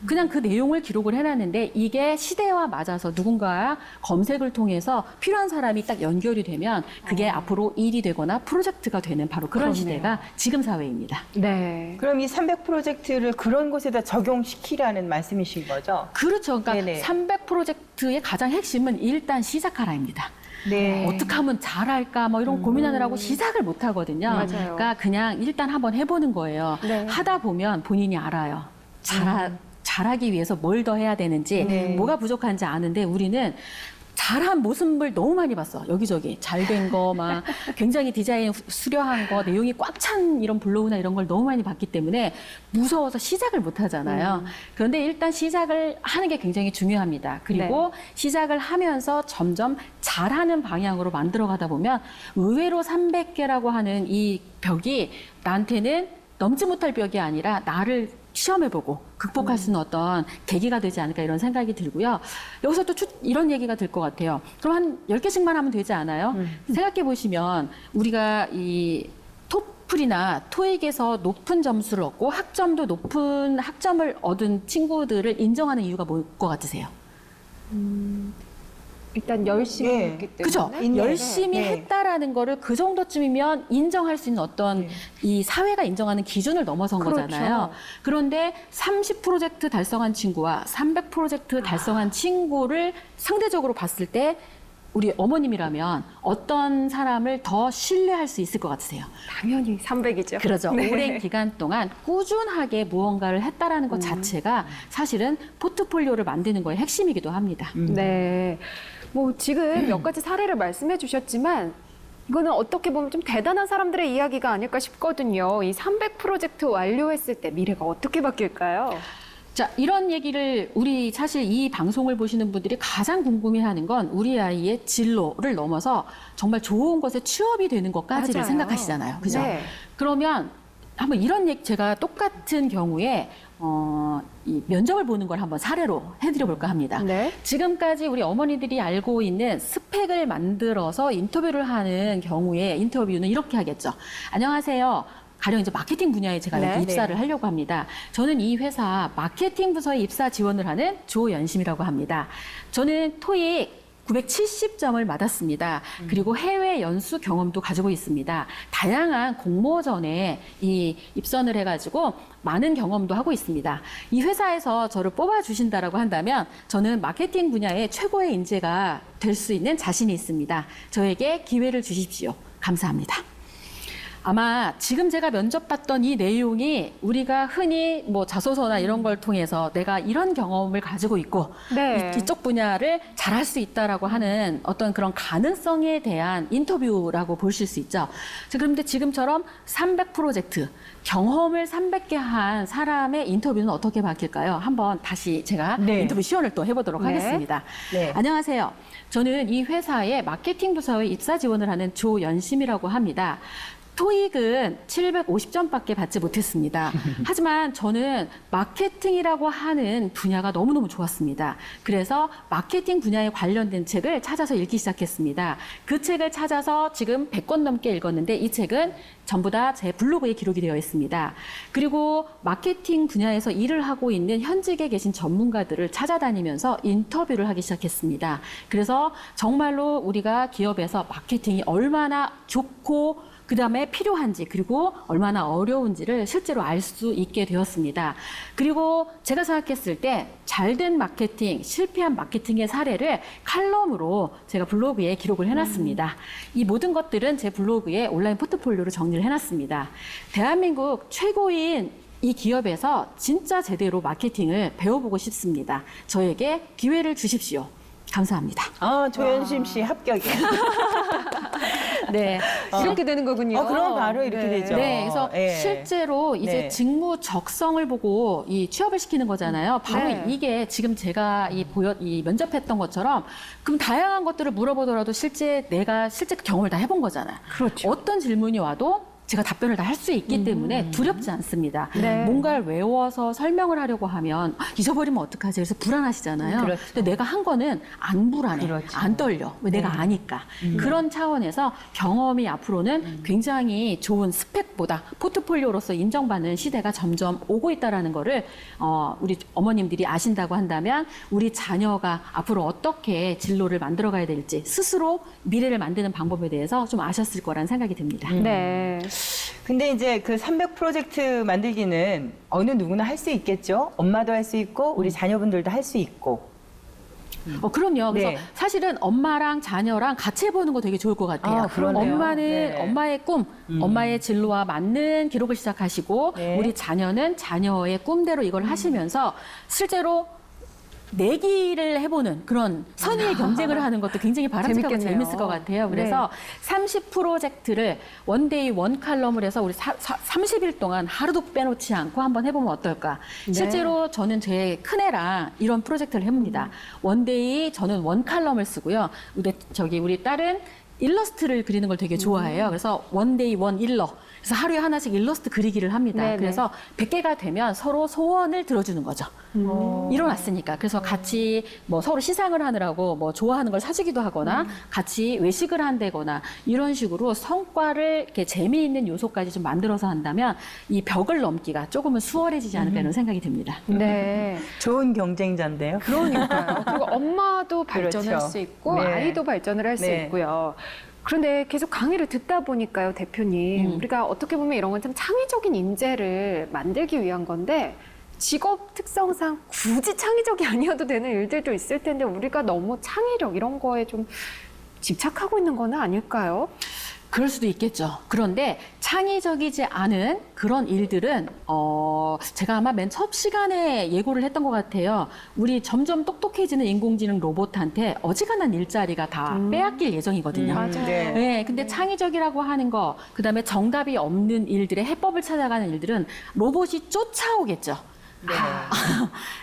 그냥 그 내용을 기록을 해놨는데 이게 시대와 맞아서 누군가 검색을 통해서 필요한 사람이 딱 연결이 되면 그게 앞으로 일이 되거나 프로젝트가 되는 바로 그런 그렇네요. 시대가 지금 사회입니다. 네. 그럼 이 300 프로젝트를 그런 곳에다 적용시키라는 말씀이신 거죠? 그렇죠. 그러니까 네네. 300 프로젝트의 가장 핵심은 일단 시작하라입니다. 네. 어떻게 하면 잘할까 이런 고민하느라고 시작을 못 하거든요. 맞아요. 그러니까 그냥 일단 한번 해보는 거예요. 네. 하다 보면 본인이 알아요. 잘하기 위해서 뭘 더 해야 되는지, 네. 뭐가 부족한지 아는데 우리는 잘한 모습을 너무 많이 봤어. 여기저기 잘된 거, 막 굉장히 디자인 수려한 거, 내용이 꽉 찬 이런 블로그나 이런 걸 너무 많이 봤기 때문에 무서워서 시작을 못 하잖아요. 그런데 일단 시작을 하는 게 굉장히 중요합니다. 그리고 시작을 하면서 점점 잘하는 방향으로 만들어 가다 보면 의외로 300개라고 하는 이 벽이 나한테는 넘지 못할 벽이 아니라 나를 시험해보고 극복할 수 있는 어떤 계기가 되지 않을까 이런 생각이 들고요. 여기서 또 이런 얘기가 들 것 같아요. 그럼 한 10개씩만 하면 되지 않아요? 생각해 보시면 우리가 이 토플이나 토익에서 높은 점수를 얻고 학점도 높은 학점을 얻은 친구들을 인정하는 이유가 뭘 것 같으세요? 일단 열심히 예. 했기 때문에. 그죠? 있네. 열심히 네. 했다라는 거를 그 정도쯤이면 인정할 수 있는 어떤 이 사회가 인정하는 기준을 넘어선 그렇죠. 거잖아요. 그런데 30 프로젝트 달성한 친구와 300 프로젝트 달성한 친구를 상대적으로 봤을 때 우리 어머님이라면 어떤 사람을 더 신뢰할 수 있을 것 같으세요? 당연히 300이죠. 그러죠. 오랜 기간 동안 꾸준하게 무언가를 했다라는 것 자체가 사실은 포트폴리오를 만드는 거의 핵심이기도 합니다. 네. 뭐 지금 몇 가지 사례를 말씀해 주셨지만 이거는 어떻게 보면 좀 대단한 사람들의 이야기가 아닐까 싶거든요. 이 300 프로젝트 완료했을 때 미래가 어떻게 바뀔까요? 자, 이런 얘기를 우리 사실 이 방송을 보시는 분들이 가장 궁금해하는 건 우리 아이의 진로를 넘어서 정말 좋은 것에 취업이 되는 것까지를 맞아요. 생각하시잖아요. 그죠? 네. 그러면 한번 이런 얘기 제가 똑같은 경우에 이 면접을 보는 걸 한번 사례로 해드려 볼까 합니다. 네. 지금까지 우리 어머니들이 알고 있는 스펙을 만들어서 인터뷰를 하는 경우에 인터뷰는 이렇게 하겠죠. 안녕하세요. 가령 이제 마케팅 분야에 제가 네. 여기 입사를 하려고 합니다. 저는 이 회사 마케팅 부서에 입사 지원을 하는 조연심이라고 합니다. 저는 토익 970점을 받았습니다. 그리고 해외 연수 경험도 가지고 있습니다. 다양한 공모전에 이 입선을 해가지고 많은 경험도 하고 있습니다. 이 회사에서 저를 뽑아주신다라고 한다면 저는 마케팅 분야의 최고의 인재가 될 수 있는 자신이 있습니다. 저에게 기회를 주십시오. 감사합니다. 아마 지금 제가 면접 봤던 이 내용이 우리가 흔히 뭐 자소서나 이런 걸 통해서 내가 이런 경험을 가지고 있고 네. 이쪽 분야를 잘할 수 있다라고 하는 어떤 그런 가능성에 대한 인터뷰라고 보실 수 있죠. 자, 그런데 지금처럼 300 프로젝트, 경험을 300개 한 사람의 인터뷰는 어떻게 바뀔까요? 한번 다시 제가 네. 인터뷰 시연을 또 해보도록 네. 하겠습니다. 네. 안녕하세요. 저는 이 회사의 마케팅 부서에 입사 지원을 하는 조연심이라고 합니다. 토익은 750점밖에 받지 못했습니다. 하지만 저는 마케팅이라고 하는 분야가 너무너무 좋았습니다. 그래서 마케팅 분야에 관련된 책을 찾아서 읽기 시작했습니다. 그 책을 찾아서 지금 100권 넘게 읽었는데 이 책은 전부 다 제 블로그에 기록이 되어 있습니다. 그리고 마케팅 분야에서 일을 하고 있는 현직에 계신 전문가들을 찾아다니면서 인터뷰를 하기 시작했습니다. 그래서 정말로 우리가 기업에서 마케팅이 얼마나 좋고 그다음에 필요한지 그리고 얼마나 어려운지를 실제로 알 수 있게 되었습니다. 그리고 제가 생각했을 때 잘된 마케팅, 실패한 마케팅의 사례를 칼럼으로 제가 블로그에 기록을 해놨습니다. 이 모든 것들은 제 블로그에 온라인 포트폴리오로 정리를 해놨습니다. 대한민국 최고인 이 기업에서 진짜 제대로 마케팅을 배워보고 싶습니다. 저에게 기회를 주십시오. 감사합니다. 아, 조연심 씨 합격이에요. 네. 이렇게 되는 거군요. 그럼 바로 이렇게 네. 되죠. 네, 그래서 예. 실제로 이제 네. 직무 적성을 보고 이 취업을 시키는 거잖아요. 바로 네. 이게 지금 제가 이 면접했던 것처럼 그럼 다양한 것들을 물어보더라도 내가 실제 경험을 다 해본 거잖아요. 그렇죠. 어떤 질문이 와도 제가 답변을 다 할 수 있기 때문에 두렵지 않습니다. 네. 뭔가를 외워서 설명을 하려고 하면 잊어버리면 어떡하지? 그래서 불안하시잖아요. 그렇죠. 근데 내가 한 거는 안 불안해, 그렇죠. 안 떨려. 왜 내가 아니까. 그런 차원에서 경험이 앞으로는 굉장히 좋은 스펙보다 포트폴리오로서 인정받는 시대가 점점 오고 있다라는 거를 우리 어머님들이 아신다고 한다면 우리 자녀가 앞으로 어떻게 진로를 만들어가야 될지 스스로 미래를 만드는 방법에 대해서 좀 아셨을 거라는 생각이 듭니다. 네. 근데 이제 그 300 프로젝트 만들기는 어느 누구나 할 수 있겠죠. 엄마도 할 수 있고 우리 자녀분들도 할 수 있고. 그럼요. 그래서 네. 사실은 엄마랑 자녀랑 같이 해보는 거 되게 좋을 것 같아요. 아, 그러네요. 엄마는 네. 엄마의 꿈, 엄마의 진로와 맞는 기록을 시작하시고 네. 우리 자녀는 자녀의 꿈대로 이걸 하시면서 실제로 내기를 해보는 그런 선의의 경쟁을 하는 것도 굉장히 바람직하고 재밌겠네요. 재밌을 것 같아요. 그래서 30 프로젝트를 원데이 원 칼럼을 해서 우리 30일 동안 하루도 빼놓지 않고 한번 해보면 어떨까. 네. 실제로 저는 제 큰애랑 이런 프로젝트를 해봅니다. 원데이 저는 원 칼럼을 쓰고요. 우리 딸은 일러스트를 그리는 걸 되게 좋아해요. 그래서 원데이 원 일러. 그래서 하루에 하나씩 일러스트 그리기를 합니다. 네네. 그래서 100개가 되면 서로 소원을 들어주는 거죠. 일어났으니까. 그래서 같이 뭐 서로 시상을 하느라고 뭐 좋아하는 걸 사주기도 하거나 같이 외식을 한다거나 이런 식으로 성과를 이렇게 재미있는 요소까지 좀 만들어서 한다면 이 벽을 넘기가 조금은 수월해지지 않을까 이런 생각이 듭니다. 네. 좋은 경쟁자인데요. 그러니까요. 그리고 엄마도 발전할 그렇죠. 수 있고 네. 아이도 발전을 할 수 네. 있고요. 그런데 계속 강의를 듣다 보니까요, 대표님. 우리가 어떻게 보면 이런 건 참 창의적인 인재를 만들기 위한 건데 직업 특성상 굳이 창의적이 아니어도 되는 일들도 있을 텐데 우리가 너무 창의력 이런 거에 좀 집착하고 있는 건 아닐까요? 그럴 수도 있겠죠. 그런데 창의적이지 않은 그런 일들은 제가 아마 맨 첫 시간에 예고를 했던 것 같아요. 우리 점점 똑똑해지는 인공지능 로봇한테 어지간한 일자리가 다 빼앗길 예정이거든요. 맞아요. 네. 네, 근데 창의적이라고 하는 거, 그다음에 정답이 없는 일들의 해법을 찾아가는 일들은 로봇이 쫓아오겠죠. 네.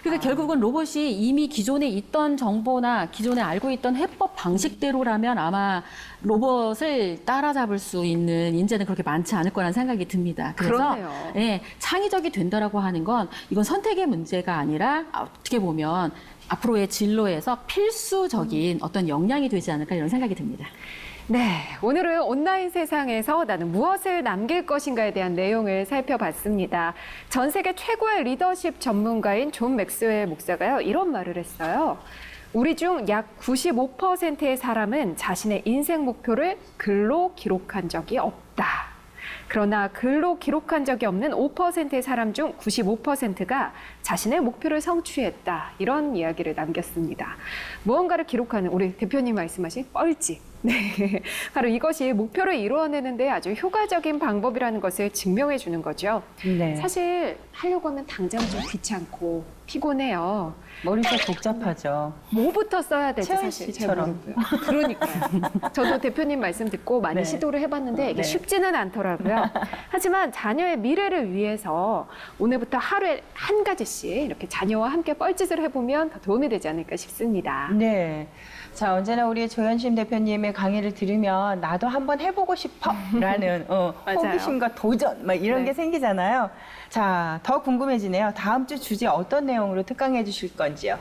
그러니까 결국은 로봇이 이미 기존에 있던 정보나 기존에 알고 있던 해법 방식대로라면 아마 로봇을 따라잡을 수 있는 인재는 그렇게 많지 않을 거라는 생각이 듭니다. 그래서 그러네요. 예, 창의적이 된다라고 하는 건 이건 선택의 문제가 아니라 어떻게 보면 앞으로의 진로에서 필수적인 어떤 역량이 되지 않을까 이런 생각이 듭니다. 네, 오늘은 온라인 세상에서 나는 무엇을 남길 것인가에 대한 내용을 살펴봤습니다. 전 세계 최고의 리더십 전문가인 존 맥스웰 목사가요, 이런 말을 했어요. 우리 중 약 95%의 사람은 자신의 인생 목표를 글로 기록한 적이 없다. 그러나 글로 기록한 적이 없는 5%의 사람 중 95%가 자신의 목표를 성취했다. 이런 이야기를 남겼습니다. 무언가를 기록하는 우리 대표님 말씀하신 뻘짓. 네, 바로 이것이 목표를 이루어내는 데 아주 효과적인 방법이라는 것을 증명해 주는 거죠. 네. 사실 하려고 하면 당장 좀 귀찮고 피곤해요. 머리가 복잡하죠. 뭐부터 써야 될지 채연 사실 잘 씨처럼. 모르고요. 그러니까요. 저도 대표님 말씀 듣고 많이 네. 시도를 해봤는데 이게 네. 쉽지는 않더라고요. 하지만 자녀의 미래를 위해서 오늘부터 하루에 한 가지씩 이렇게 자녀와 함께 뻘짓을 해보면 더 도움이 되지 않을까 싶습니다. 네. 자, 언제나 우리 조현심 대표님의 강의를 들으면 나도 한번 해보고 싶어라는 맞아요. 호기심과 도전 막 이런 네. 게 생기잖아요. 자, 더 궁금해지네요. 다음 주 주제 어떤 내용으로 특강해 주실 건지요?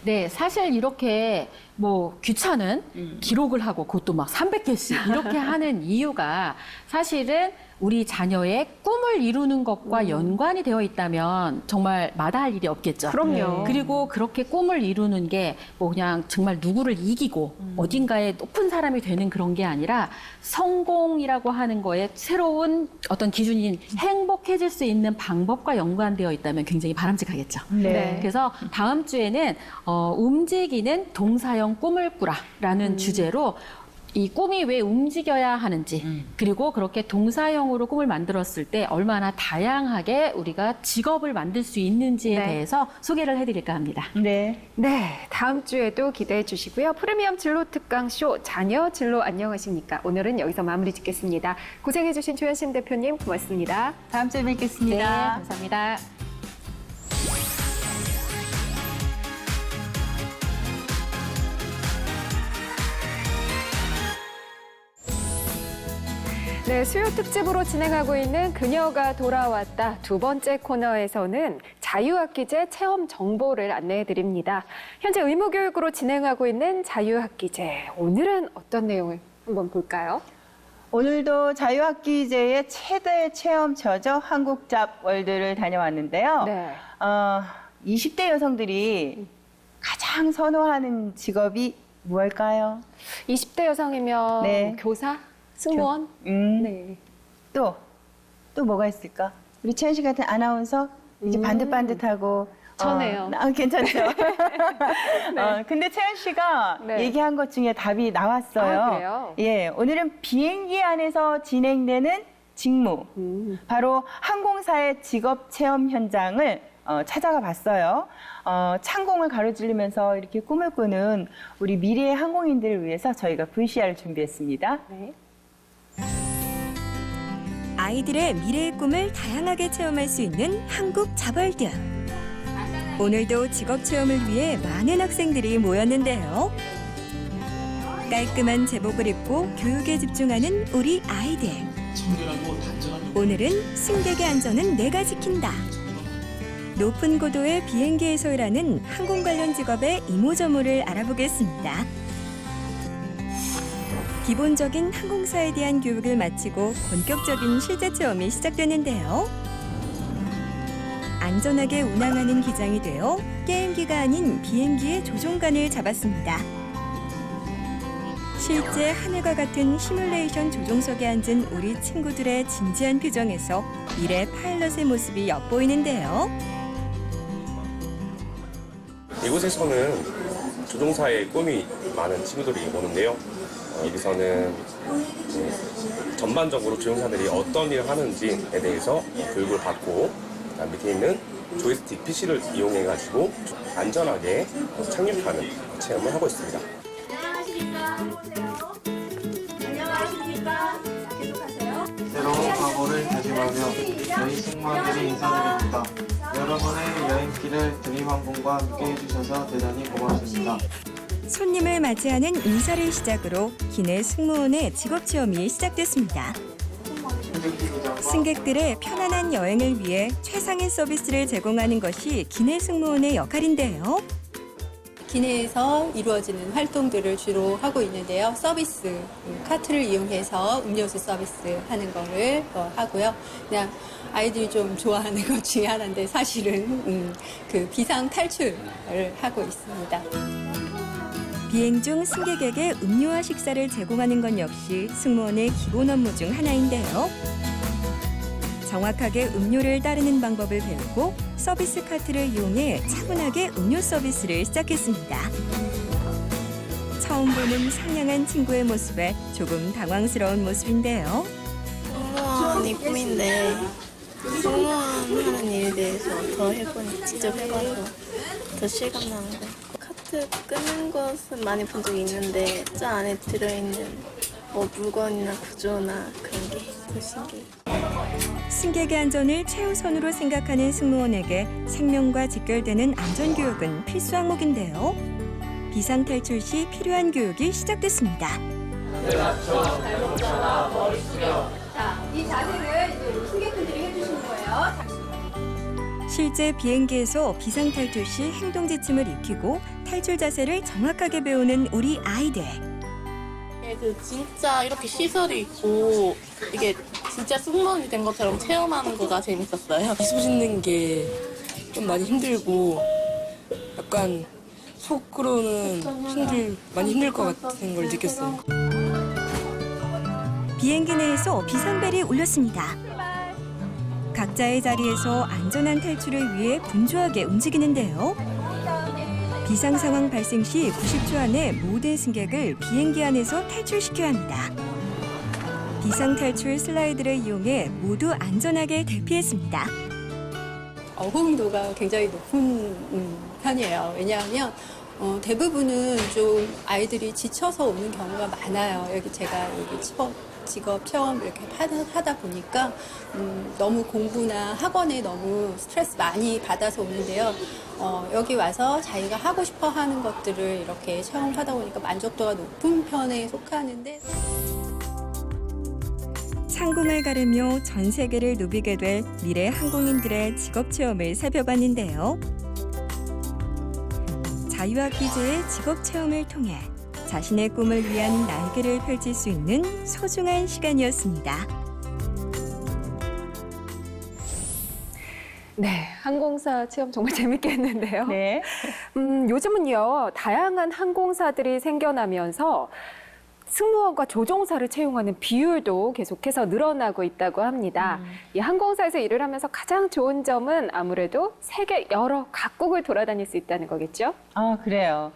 네, 사실 이렇게 뭐 귀찮은 기록을 하고 그것도 막 300개씩 이렇게 하는 이유가 사실은 우리 자녀의 꿈을 이루는 것과 연관이 되어 있다면 정말 마다할 일이 없겠죠. 그럼요. 그리고 그렇게 꿈을 이루는 게 뭐 그냥 정말 누구를 이기고 어딘가에 높은 사람이 되는 그런 게 아니라 성공이라고 하는 거에 새로운 어떤 기준인 행복해질 수 있는 방법과 연관되어 있다면 굉장히 바람직하겠죠. 네. 그래서 다음 주에는 움직이는 동사형 꿈을 꾸라라는 주제로 이 꿈이 왜 움직여야 하는지 그리고 그렇게 동사형으로 꿈을 만들었을 때 얼마나 다양하게 우리가 직업을 만들 수 있는지에 네. 대해서 소개를 해드릴까 합니다. 네. 네, 다음 주에도 기대해 주시고요. 프리미엄 진로 특강 쇼 자녀 진로 안녕하십니까? 오늘은 여기서 마무리 짓겠습니다. 고생해 주신 조현심 대표님 고맙습니다. 다음 주에 뵙겠습니다. 네, 감사합니다. 네, 수요 특집으로 진행하고 있는 그녀가 돌아왔다 두 번째 코너에서는 자유학기제 체험 정보를 안내해 드립니다. 현재 의무교육으로 진행하고 있는 자유학기제, 오늘은 어떤 내용을 한번 볼까요? 오늘도 자유학기제의 최대 체험처죠. 한국잡월드를 다녀왔는데요. 네. 20대 여성들이 가장 선호하는 직업이 무엇일까요? 20대 여성이면 네. 교사, 승무원? 네. 또 뭐가 있을까? 우리 채연 씨 같은 아나운서 이게 반듯반듯하고 저네요. 괜찮죠? 근데 채연 씨가 네. 얘기한 것 중에 답이 나왔어요. 아, 그래요? 예, 오늘은 비행기 안에서 진행되는 직무, 바로 항공사의 직업 체험 현장을 찾아가 봤어요. 창공을 가로지르면서 이렇게 꿈을 꾸는 우리 미래의 항공인들을 위해서 저희가 VCR을 준비했습니다. 네. 아이들의 미래의 꿈을 다양하게 체험할 수 있는 한국잡월드. 오늘도 직업 체험을 위해 많은 학생들이 모였는데요. 깔끔한 제복을 입고 교육에 집중하는 우리 아이들. 오늘은 승객의 안전은 내가 지킨다. 높은 고도의 비행기에서 일하는 항공 관련 직업의 이모저모를 알아보겠습니다. 기본적인 항공사에 대한 교육을 마치고 본격적인 실제 체험이 시작되는데요. 안전하게 운항하는 기장이 되어 게임기가 아닌 비행기의 조종관을 잡았습니다. 실제 하늘과 같은 시뮬레이션 조종석에 앉은 우리 친구들의 진지한 표정에서 미래 파일럿의 모습이 엿보이는데요. 이곳에서는 조종사의 꿈이 많은 친구들이 오는데요. 여기서는 전반적으로 조종사들이 어떤 일을 하는지에 대해서 교육을 받고 밑에 있는 조이스틱 PC를 이용해가지고 안전하게 착륙하는 체험을 하고 있습니다. 새로운 과거를 다짐하며 저희 승무원들이 인사드립니다. 여러분의 여행길을 드림항공과 함께 해주셔서 대단히 고맙습니다. 손님을 맞이하는 인사를 시작으로 기내 승무원의 직업체험이 시작됐습니다. 승객들의 편안한 여행을 위해 최상의 서비스를 제공하는 것이 기내 승무원의 역할인데요. 기내에서 이루어지는 활동들을 주로 하고 있는데요. 서비스, 카트를 이용해서 음료수 서비스 하는 거를 하고요. 그냥 아이들이 좀 좋아하는 것 중에 하나인데 사실은 그 비상 탈출을 하고 있습니다. 비행 중 승객에게 음료와 식사를 제공하는 건 역시 승무원의 기본 업무 중 하나인데요. 정확하게 음료를 따르는 방법을 배우고 서비스 카트를 이용해 차분하게 음료 서비스를 시작했습니다. 처음 보는 상냥한 친구의 모습에 조금 당황스러운 모습인데요. 승무원이 꿈인데 승무원 하는 일에 대해서 더 해보니 직접 해봐서 더 실감나는 것 같아요. 카트 끄는 것은 많이 본 적이 있는데 저 안에 들어있는 뭐 물건이나 구조나 그런 게 더 신기해요. 승객의 안전을 최우선으로 생각하는 승무원에게 생명과 직결되는 안전교육은 필수 항목인데요. 비상탈출 시 필요한 교육이 시작됐습니다. 이 자세를 이제 승객분들이 해주시는 거예요. 실제 비행기에서 비상탈출 시 행동 지침을 익히고 탈출 자세를 정확하게 배우는 우리 아이들. 그 진짜 이렇게 시설이 있고 이게 진짜 승무원이 된 것처럼 체험하는 거가 재밌었어요. 미소 짓는 게 좀 많이 힘들고 약간 속으로는 많이 힘들 것 같은 걸 느꼈어요. 비행기 내에서 비상벨이 울렸습니다. 각자의 자리에서 안전한 탈출을 위해 분주하게 움직이는데요. 비상 상황 발생 시 90초 안에 모든 승객을 비행기 안에서 탈출시켜야 합니다. 비상 탈출 슬라이드를 이용해 모두 안전하게 대피했습니다. 호응도가 굉장히 높은 편이에요. 왜냐하면 대부분은 좀 아이들이 지쳐서 오는 경우가 많아요. 제가 직업 체험 이렇게 하다 보니까 너무 공부나 학원에 너무 스트레스 많이 받아서 오는데요. 여기 와서 자기가 하고 싶어 하는 것들을 이렇게 체험하다 보니까 만족도가 높은 편에 속하는데 상공을 가르며 전 세계를 누비게 될 미래 항공인들의 직업 체험을 살펴봤는데요. 자유학 퀴즈의 직업 체험을 통해 자신의 꿈을 위한 날개를 펼칠 수 있는 소중한 시간이었습니다. 네, 항공사 체험 정말 재밌게 했는데요. 네. 요즘은요, 다양한 항공사들이 생겨나면서 승무원과 조종사를 채용하는 비율도 계속해서 늘어나고 있다고 합니다. 이 항공사에서 일을 하면서 가장 좋은 점은 아무래도 세계 여러 각국을 돌아다닐 수 있다는 거겠죠? 그래요.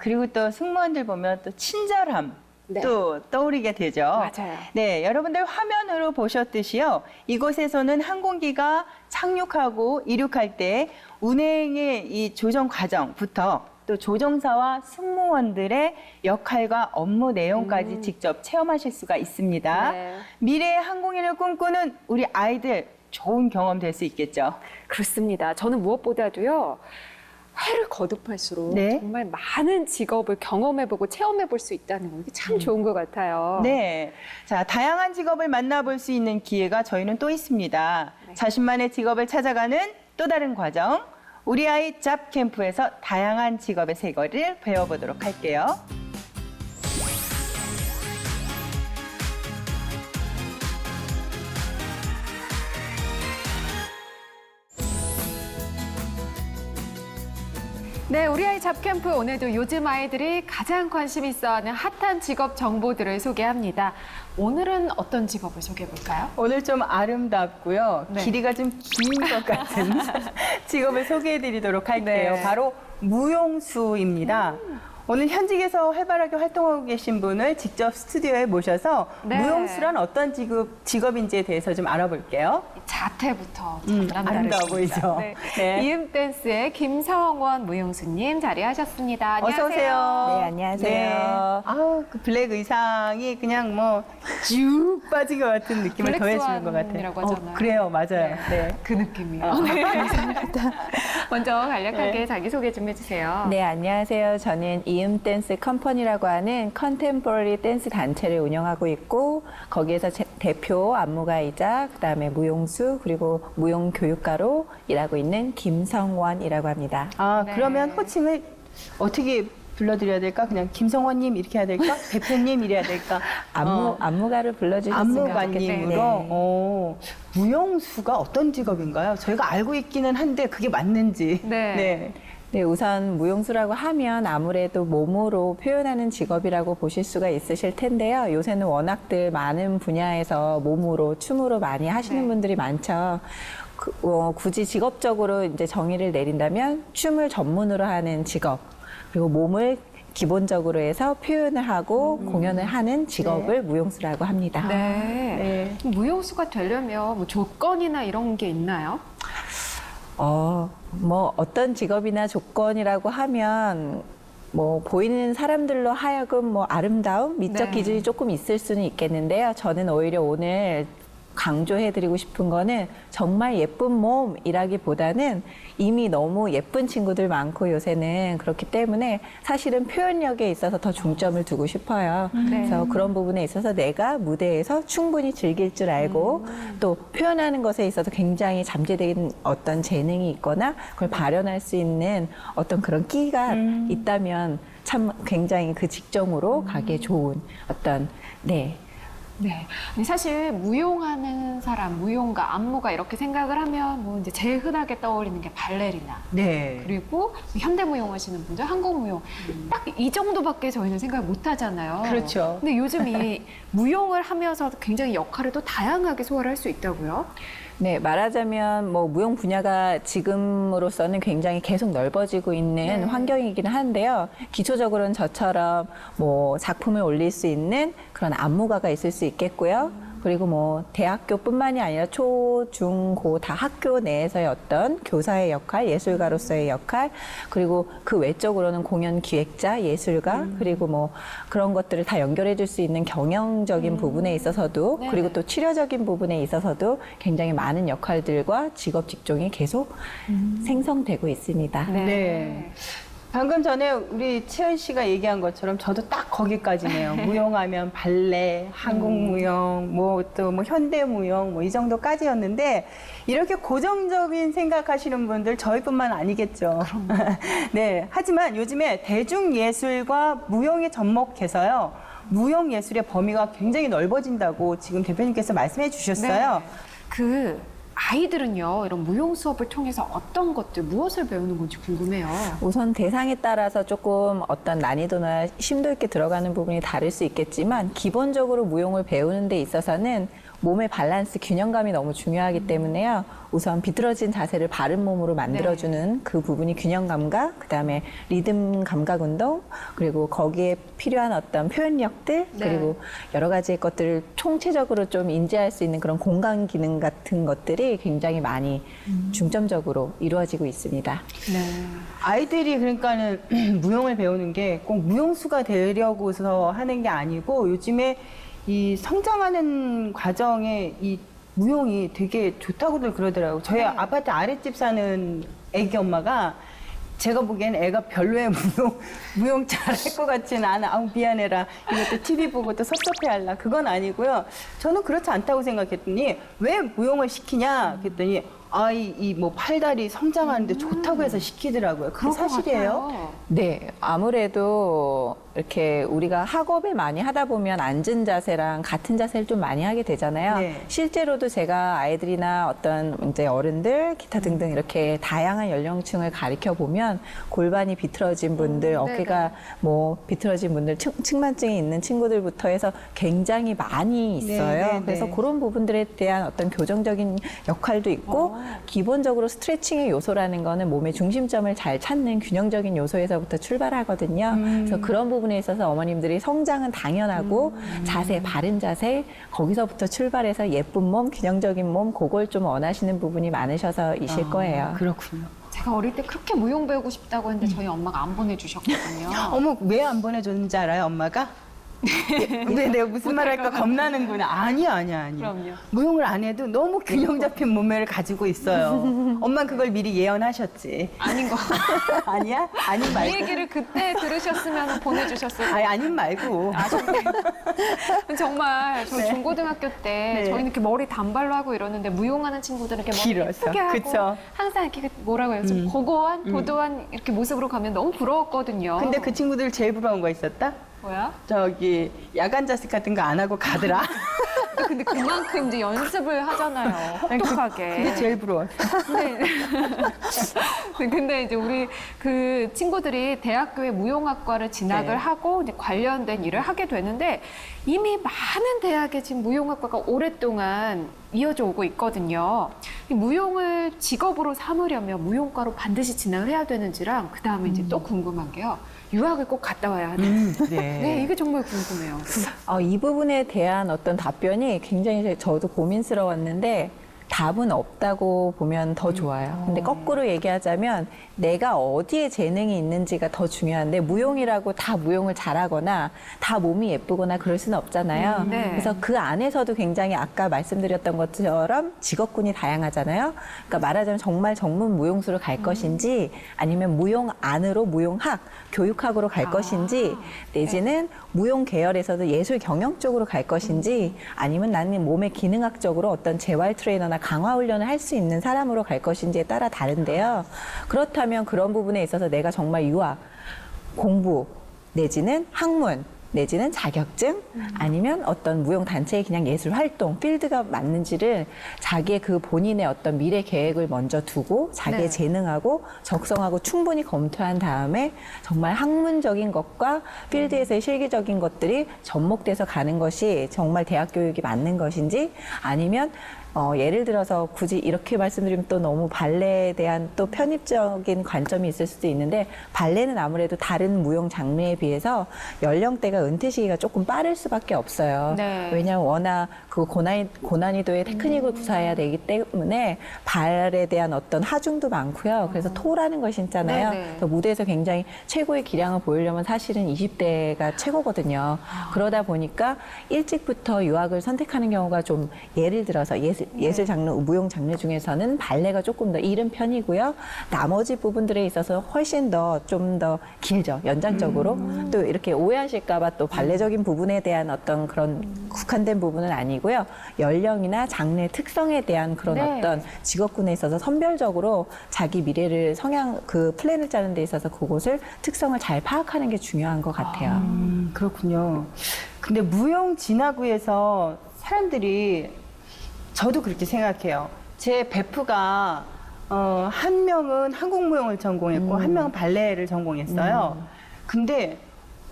그리고 또 승무원들 보면 또 친절함. 네. 또 떠오르게 되죠. 맞아요. 네, 여러분들 화면으로 보셨듯이요. 이곳에서는 항공기가 착륙하고 이륙할 때 운행의 이 조정 과정부터 또 조종사와 승무원들의 역할과 업무 내용까지 직접 체험하실 수가 있습니다. 네. 미래의 항공인을 꿈꾸는 우리 아이들 좋은 경험 될 수 있겠죠. 그렇습니다. 저는 무엇보다도요. 회를 거듭할수록 네. 정말 많은 직업을 경험해보고 체험해볼 수 있다는 거 이게 참 좋은 것 같아요. 네. 자, 다양한 직업을 만나볼 수 있는 기회가 저희는 또 있습니다. 네. 자신만의 직업을 찾아가는 또 다른 과정. 우리 아이 잡 캠프에서 다양한 직업의 세계를 배워보도록 할게요. 네, 우리 아이 잡캠프 오늘도 요즘 아이들이 가장 관심 있어하는 핫한 직업 정보들을 소개합니다. 오늘은 어떤 직업을 소개해볼까요? 오늘 좀 아름답고요. 네. 길이가 좀 긴 것 같은 직업을 소개해드리도록 할게요. 네. 바로 무용수입니다. 오늘 현직에서 활발하게 활동하고 계신 분을 직접 스튜디오에 모셔서 네. 무용수란 어떤 직업인지에 대해서 좀 알아볼게요. 자태부터 아름다워 보이죠? 네. 네. 이음댄스의 김성원 무용수님 자리하셨습니다. 안녕하세요. 어서 오세요. 네, 안녕하세요. 네. 아, 그 블랙 의상이 그냥 뭐 쭉 빠진 것 같은 느낌을 블랙 더해주는 것 같아요. 스완이라고 하잖아요. 그래요, 맞아요. 네. 그 느낌이요. 네, 감사합니다. 먼저 간략하게 자기소개 좀 해주세요. 네, 안녕하세요. 저는 이음댄스 컴퍼니라고 하는 컨템포러리 댄스 단체를 운영하고 있고 거기에서 대표 안무가이자 그다음에 무용수 그리고 무용 교육가로 일하고 있는 김성원이라고 합니다. 아, 네. 그러면 호칭을 어떻게 불러드려야 될까? 그냥 김성원님 이렇게 해야 될까? 대표님 이래야 될까? 안무가를 불러주셨으면 좋겠네요. 안무가님으로. 네. 무용수가 어떤 직업인가요? 저희가 알고 있기는 한데 그게 맞는지. 네. 네, 우선 무용수라고 하면 아무래도 몸으로 표현하는 직업이라고 보실 수가 있으실 텐데요. 요새는 워낙들 많은 분야에서 몸으로, 춤으로 많이 하시는 네. 분들이 많죠. 굳이 직업적으로 이제 정의를 내린다면 춤을 전문으로 하는 직업, 그리고 몸을 기본적으로 해서 표현을 하고 공연을 하는 직업을 무용수라고 합니다. 네. 무용수가 되려면 뭐 조건이나 이런 게 있나요? 뭐 어떤 직업이나 조건이라고 하면 뭐 보이는 사람들로 하여금 뭐 아름다움, 미적 네. 기준이 조금 있을 수는 있겠는데요. 저는 오히려 오늘 강조해드리고 싶은 거는 정말 예쁜 몸이라기보다는 이미 너무 예쁜 친구들 많고 요새는 그렇기 때문에 사실은 표현력에 있어서 더 중점을 두고 싶어요. 그래서 그런 부분에 있어서 내가 무대에서 충분히 즐길 줄 알고 또 표현하는 것에 있어서 굉장히 잠재된 어떤 재능이 있거나 그걸 발현할 수 있는 어떤 그런 끼가 있다면 참 굉장히 그 직종으로 가기에 좋은 어떤 네. 근데 사실 무용하는 사람, 무용가, 안무가 이렇게 생각을 하면 뭐 이제 제일 흔하게 떠올리는 게 발레리나. 네. 그리고 현대무용 하시는 분들, 한국무용. 딱 이 정도밖에 저희는 생각을 못 하잖아요. 그렇죠. 근데 요즘 이 무용을 하면서 굉장히 역할을 또 다양하게 소화를 할 수 있다고요? 네, 말하자면 뭐 무용 분야가 지금으로서는 굉장히 계속 넓어지고 있는 환경이긴 한데요. 기초적으로는 저처럼 뭐 작품을 올릴 수 있는 그런 안무가가 있을 수 있겠고요. 그리고 뭐 대학교뿐만이 아니라 초, 중, 고 다 학교 내에서의 어떤 교사의 역할, 예술가로서의 역할, 그리고 그 외적으로는 공연 기획자, 예술가, 그리고 뭐 그런 것들을 다 연결해 줄 수 있는 경영적인 부분에 있어서도 네네. 그리고 또 치료적인 부분에 있어서도 굉장히 많은 역할들과 직업 직종이 계속 생성되고 있습니다. 네. 방금 전에 우리 채연 씨가 얘기한 것처럼 저도 딱 거기까지네요. 무용하면 발레, 한국무용, 뭐 또 뭐 현대무용 뭐 이 정도까지였는데 이렇게 고정적인 생각하시는 분들 저희뿐만 아니겠죠. 네. 하지만 요즘에 대중예술과 무용이 접목해서요. 무용예술의 범위가 굉장히 넓어진다고 지금 대표님께서 말씀해 주셨어요. 그 아이들은요, 이런 무용 수업을 통해서 어떤 것들, 무엇을 배우는 건지 궁금해요. 우선 대상에 따라서 조금 어떤 난이도나 심도 있게 들어가는 부분이 다를 수 있겠지만 기본적으로 무용을 배우는 데 있어서는 몸의 밸런스, 균형감이 너무 중요하기 때문에요. 우선 비틀어진 자세를 바른 몸으로 만들어주는 그 부분이 균형감과 그다음에 리듬 감각 운동 그리고 거기에 필요한 어떤 표현력들 그리고 여러 가지 것들을 총체적으로 좀 인지할 수 있는 그런 공간 기능 같은 것들이 굉장히 많이 중점적으로 이루어지고 있습니다. 아이들이 그러니까는 무용을 배우는 게 꼭 무용수가 되려고서 하는 게 아니고 요즘에 이 성장하는 과정에 이 무용이 되게 좋다고들 그러더라고요. 저희 아파트 아랫집 사는 애기 엄마가 제가 보기엔 애가 별로의 무용 잘할 것 같지는 않아. 아우 미안해라. 이것도 TV 보고 또 섭섭해할라. 그건 아니고요. 저는 그렇지 않다고 생각했더니 왜 무용을 시키냐 그랬더니 아이 뭐 팔다리 성장하는데 좋다고 해서 시키더라고요. 그게 사실이에요? 네, 아무래도 이렇게 우리가 학업을 많이 하다 보면 앉은 자세랑 같은 자세를 좀 많이 하게 되잖아요. 네. 실제로도 제가 아이들이나 어떤 이제 어른들, 기타 등등 이렇게 다양한 연령층을 가리켜 보면 골반이 비틀어진 분들, 어깨가 뭐 비틀어진 분들, 측만증이 있는 친구들부터 해서 굉장히 많이 있어요. 네. 그래서 그런 부분들에 대한 어떤 교정적인 역할도 있고 기본적으로 스트레칭의 요소라는 거는 몸의 중심점을 잘 찾는 균형적인 요소에서부터 출발하거든요. 그래서 그런 부분에 있어서 어머님들이 성장은 당연하고 자세, 바른 자세 거기서부터 출발해서 예쁜 몸, 균형적인 몸 그걸 좀 원하시는 부분이 많으셔서이실 거예요. 그렇군요. 제가 어릴 때 그렇게 무용 배우고 싶다고 했는데 저희 엄마가 안 보내주셨거든요. 어머 왜 안 보내줬는지 알아요, 엄마가? 근데 내가 무슨 말 할까 겁나는구나. 아니야. 그럼요. 무용을 안 해도 너무 균형 잡힌 몸매를 가지고 있어요. 엄마는 그걸 미리 예언하셨지. 아닌 거. 아니야? 아닌 이 말고. 얘기를 그때 들으셨으면 보내주셨을 거예요. 아닌 말고. 정말 저 네. 중고등학교 때 네. 저희는 이렇게 머리 단발로 하고 이러는데 무용하는 친구들은 이렇게 머리 길어서. 예쁘게 하고 그쵸. 항상 이렇게 뭐라고 해요? 좀 고고한, 도도한 이렇게 모습으로 가면 너무 부러웠거든요. 근데 그 친구들 제일 부러운 거 있었다? 뭐야? 저기 야간 자습 같은 거 안 하고 가더라. 근데 그만큼 이제 연습을 하잖아요. 혹독하게. 그게 제일 부러웠어. 근데 이제 우리 그 친구들이 대학교에 무용학과를 진학을 네. 하고 이제 관련된 일을 하게 되는데 이미 많은 대학에 지금 무용학과가 오랫동안 이어져 오고 있거든요. 이 무용을 직업으로 삼으려면 무용과로 반드시 진학을 해야 되는지랑 그 다음에 이제 또 궁금한 게요. 유학을 꼭 갔다 와야 하는지. 네, 이게 정말 궁금해요. 이 부분에 대한 어떤 답변이 굉장히 저도 고민스러웠는데 답은 없다고 보면 더 좋아요. 근데 거꾸로 얘기하자면 내가 어디에 재능이 있는지가 더 중요한데 무용이라고 다 무용을 잘하거나 다 몸이 예쁘거나 그럴 수는 없잖아요. 네. 그래서 그 안에서도 굉장히 아까 말씀드렸던 것처럼 직업군이 다양하잖아요. 그러니까 말하자면 정말 전문 무용수로 갈 것인지 아니면 무용 안으로 무용학, 교육학으로 갈 것인지 내지는 무용 계열에서도 예술 경영 쪽으로 갈 것인지 아니면 나는 몸의 기능학적으로 어떤 재활 트레이너나 강화 훈련을 할 수 있는 사람으로 갈 것인지에 따라 다른데요. 그렇다면 그런 부분에 있어서 내가 정말 유학, 공부 내지는 학문 내지는 자격증 아니면 어떤 무용 단체의 그냥 예술 활동 필드가 맞는지를 자기의 그 본인의 어떤 미래 계획을 먼저 두고 자기의 네. 재능하고 적성하고 충분히 검토한 다음에 정말 학문적인 것과 필드에서의 실기적인 것들이 접목돼서 가는 것이 정말 대학 교육이 맞는 것인지 아니면 예를 들어서 굳이 이렇게 말씀드리면 또 너무 발레에 대한 또 편입적인 관점이 있을 수도 있는데 발레는 아무래도 다른 무용 장르에 비해서 연령대가 은퇴 시기가 조금 빠를 수밖에 없어요. 네. 왜냐하면 워낙 그 고난이도의 테크닉을 구사해야 되기 때문에 발에 대한 어떤 하중도 많고요. 그래서 토라는 것이 있잖아요. 네네. 그래서 무대에서 굉장히 최고의 기량을 보이려면 사실은 20대가 최고거든요. 그러다 보니까 일찍부터 유학을 선택하는 경우가 좀 예를 들어서 예술 장르, 무용 장르 중에서는 발레가 조금 더 이른 편이고요. 나머지 부분들에 있어서 훨씬 더 좀 더 길죠. 연장적으로. 또 이렇게 오해하실까봐 또 발레적인 부분에 대한 어떤 그런 국한된 부분은 아니고요. 연령이나 장르의 특성에 대한 그런 네. 어떤 직업군에 있어서 선별적으로 자기 미래를 그 플랜을 짜는 데 있어서 그곳을 특성을 잘 파악하는 게 중요한 것 같아요. 그렇군요. 근데 무용 진학구에서 사람들이 저도 그렇게 생각해요. 제 베프가 한 명은 한국 무용을 전공했고 한 명은 발레를 전공했어요. 근데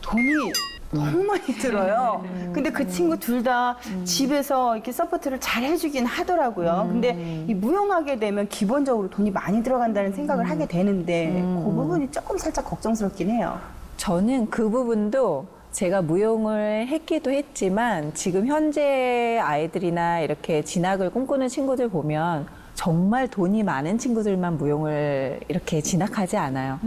돈이 너무 많이 들어요. 근데 그 친구 둘 다 집에서 이렇게 서포트를 잘 해주긴 하더라고요. 근데 이 무용하게 되면 기본적으로 돈이 많이 들어간다는 생각을 하게 되는데 그 부분이 조금 살짝 걱정스럽긴 해요. 저는 그 부분도 제가 무용을 했기도 했지만 지금 현재 아이들이나 이렇게 진학을 꿈꾸는 친구들 보면 정말 돈이 많은 친구들만 무용을 이렇게 진학하지 않아요.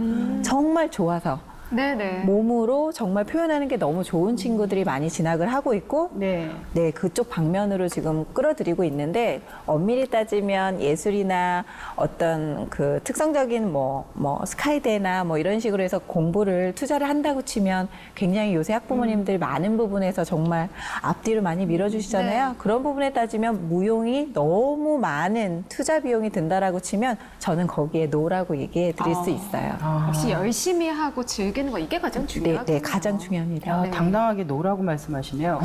정말 좋아서. 네네. 몸으로 정말 표현하는 게 너무 좋은 친구들이 많이 진학을 하고 있고 네. 네, 그쪽 방면으로 지금 끌어들이고 있는데 엄밀히 따지면 예술이나 어떤 그 특성적인 뭐 스카이대나 뭐 이런 식으로 해서 공부를 투자를 한다고 치면 굉장히 요새 학부모님들 많은 부분에서 정말 앞뒤로 많이 밀어주시잖아요. 네. 그런 부분에 따지면 무용이 너무 많은 투자 비용이 든다라고 치면 저는 거기에 노라고 얘기해 드릴 수 있어요. 역시 열심히 하고 즐기는 거 이게 가장 네, 중요하죠. 네, 가장 중요합니다. 야, 네. 당당하게 노라고 말씀하시네요.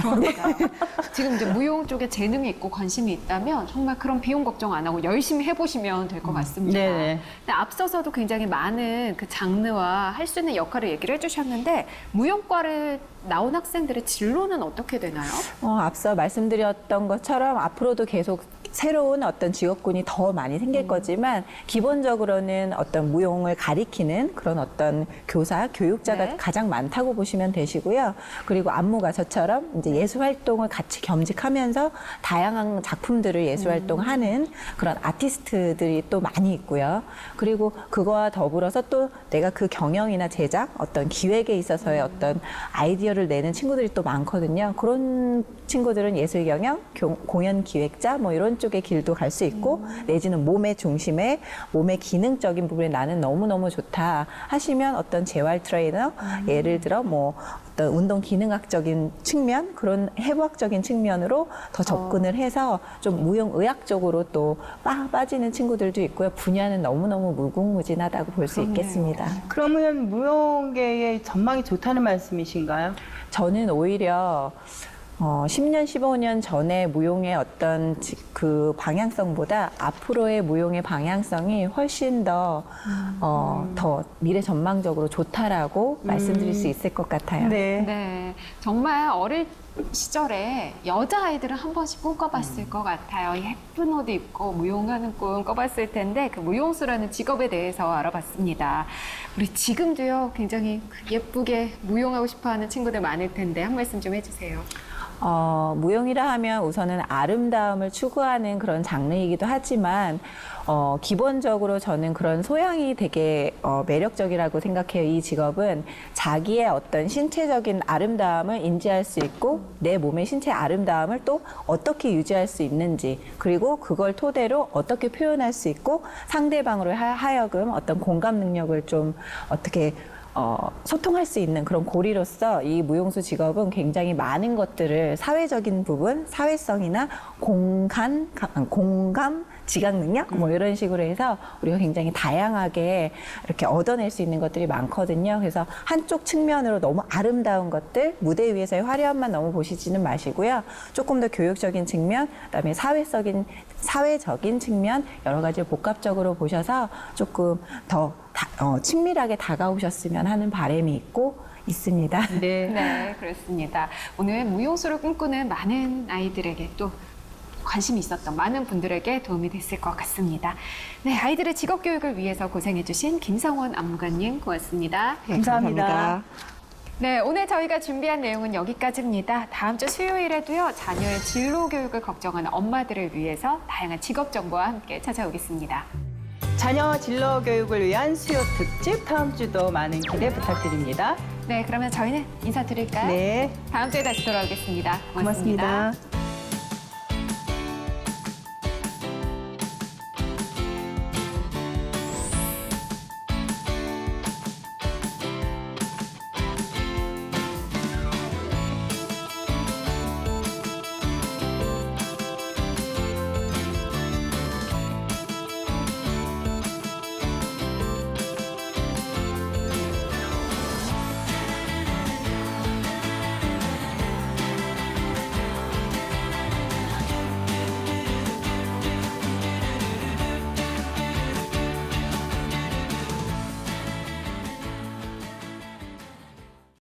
지금 이제 무용 쪽에 재능이 있고 관심이 있다면 정말 그런 비용 걱정 안 하고 열심히 해보시면 될 것 같습니다. 네네. 근데 앞서서도 굉장히 많은 그 장르와 할 수 있는 역할을 얘기를 해주셨는데 무용과를 나온 학생들의 진로는 어떻게 되나요? 앞서 말씀드렸던 것처럼 앞으로도 계속 새로운 어떤 직업군이 더 많이 생길 거지만 기본적으로는 어떤 무용을 가리키는 그런 어떤 교사, 교육자가 네. 가장 많다고 보시면 되시고요. 그리고 안무가서처럼 이제 예술 활동을 같이 겸직하면서 다양한 작품들을 예술 활동하는 그런 아티스트들이 또 많이 있고요. 그리고 그거와 더불어서 또 내가 그 경영이나 제작, 어떤 기획에 있어서의 어떤 아이디어를 내는 친구들이 또 많거든요. 그런 친구들은 예술 경영, 공연 기획자 뭐 이런 쪽의 길도 갈 수 있고 내지는 몸의 중심에 몸의 기능적인 부분에 나는 너무너무 좋다 하시면 어떤 재활 트레이너 예를 들어 뭐 어떤 운동 기능학적인 측면 그런 해부학적인 측면으로 더 접근을 해서 좀 무용의학 쪽으로 또 빠지는 친구들도 있고요. 분야는 너무너무 무궁무진하다고 볼 수 있겠습니다. 그러면 무용계의 전망이 좋다는 말씀이신가요? 저는 오히려 10년, 15년 전에 무용의 어떤 그 방향성보다 앞으로의 무용의 방향성이 훨씬 더 미래 전망적으로 좋다라고 말씀드릴 수 있을 것 같아요. 네, 정말 어릴 시절에 여자아이들은 한 번씩 꿈꿔봤을 것 같아요. 예쁜 옷 입고 무용하는 꿈 꿔봤을 텐데 그 무용수라는 직업에 대해서 알아봤습니다. 우리 지금도요 굉장히 예쁘게 무용하고 싶어하는 친구들 많을 텐데 한 말씀 좀 해주세요. 무용이라 하면 우선은 아름다움을 추구하는 그런 장르이기도 하지만 기본적으로 저는 그런 소양이 되게 매력적이라고 생각해요. 이 직업은 자기의 어떤 신체적인 아름다움을 인지할 수 있고 내 몸의 신체 아름다움을 또 어떻게 유지할 수 있는지 그리고 그걸 토대로 어떻게 표현할 수 있고 상대방으로 하여금 어떤 공감 능력을 좀 어떻게 소통할 수 있는 그런 고리로서 이 무용수 직업은 굉장히 많은 것들을 사회적인 부분, 사회성이나 공감, 지각 능력 뭐 이런 식으로 해서 우리가 굉장히 다양하게 이렇게 얻어낼 수 있는 것들이 많거든요. 그래서 한쪽 측면으로 너무 아름다운 것들, 무대 위에서의 화려함만 너무 보시지는 마시고요. 조금 더 교육적인 측면, 그다음에 사회적인 측면 여러 가지 복합적으로 보셔서 조금 더 친밀하게 다가오셨으면 하는 바람이 있습니다. 네, 그렇습니다. 오늘 무용수를 꿈꾸는 많은 아이들에게 또 관심이 있었던 많은 분들에게 도움이 됐을 것 같습니다. 네, 아이들의 직업 교육을 위해서 고생해주신 김성원 안무가님 고맙습니다. 감사합니다. 네, 오늘 저희가 준비한 내용은 여기까지입니다. 다음 주 수요일에도요, 자녀의 진로 교육을 걱정하는 엄마들을 위해서 다양한 직업 정보와 함께 찾아오겠습니다. 자녀 진로 교육을 위한 수요 특집 다음 주도 많은 기대 부탁드립니다. 네, 그러면 저희는 인사드릴까요? 네, 다음 주에 다시 돌아오겠습니다. 고맙습니다. 고맙습니다.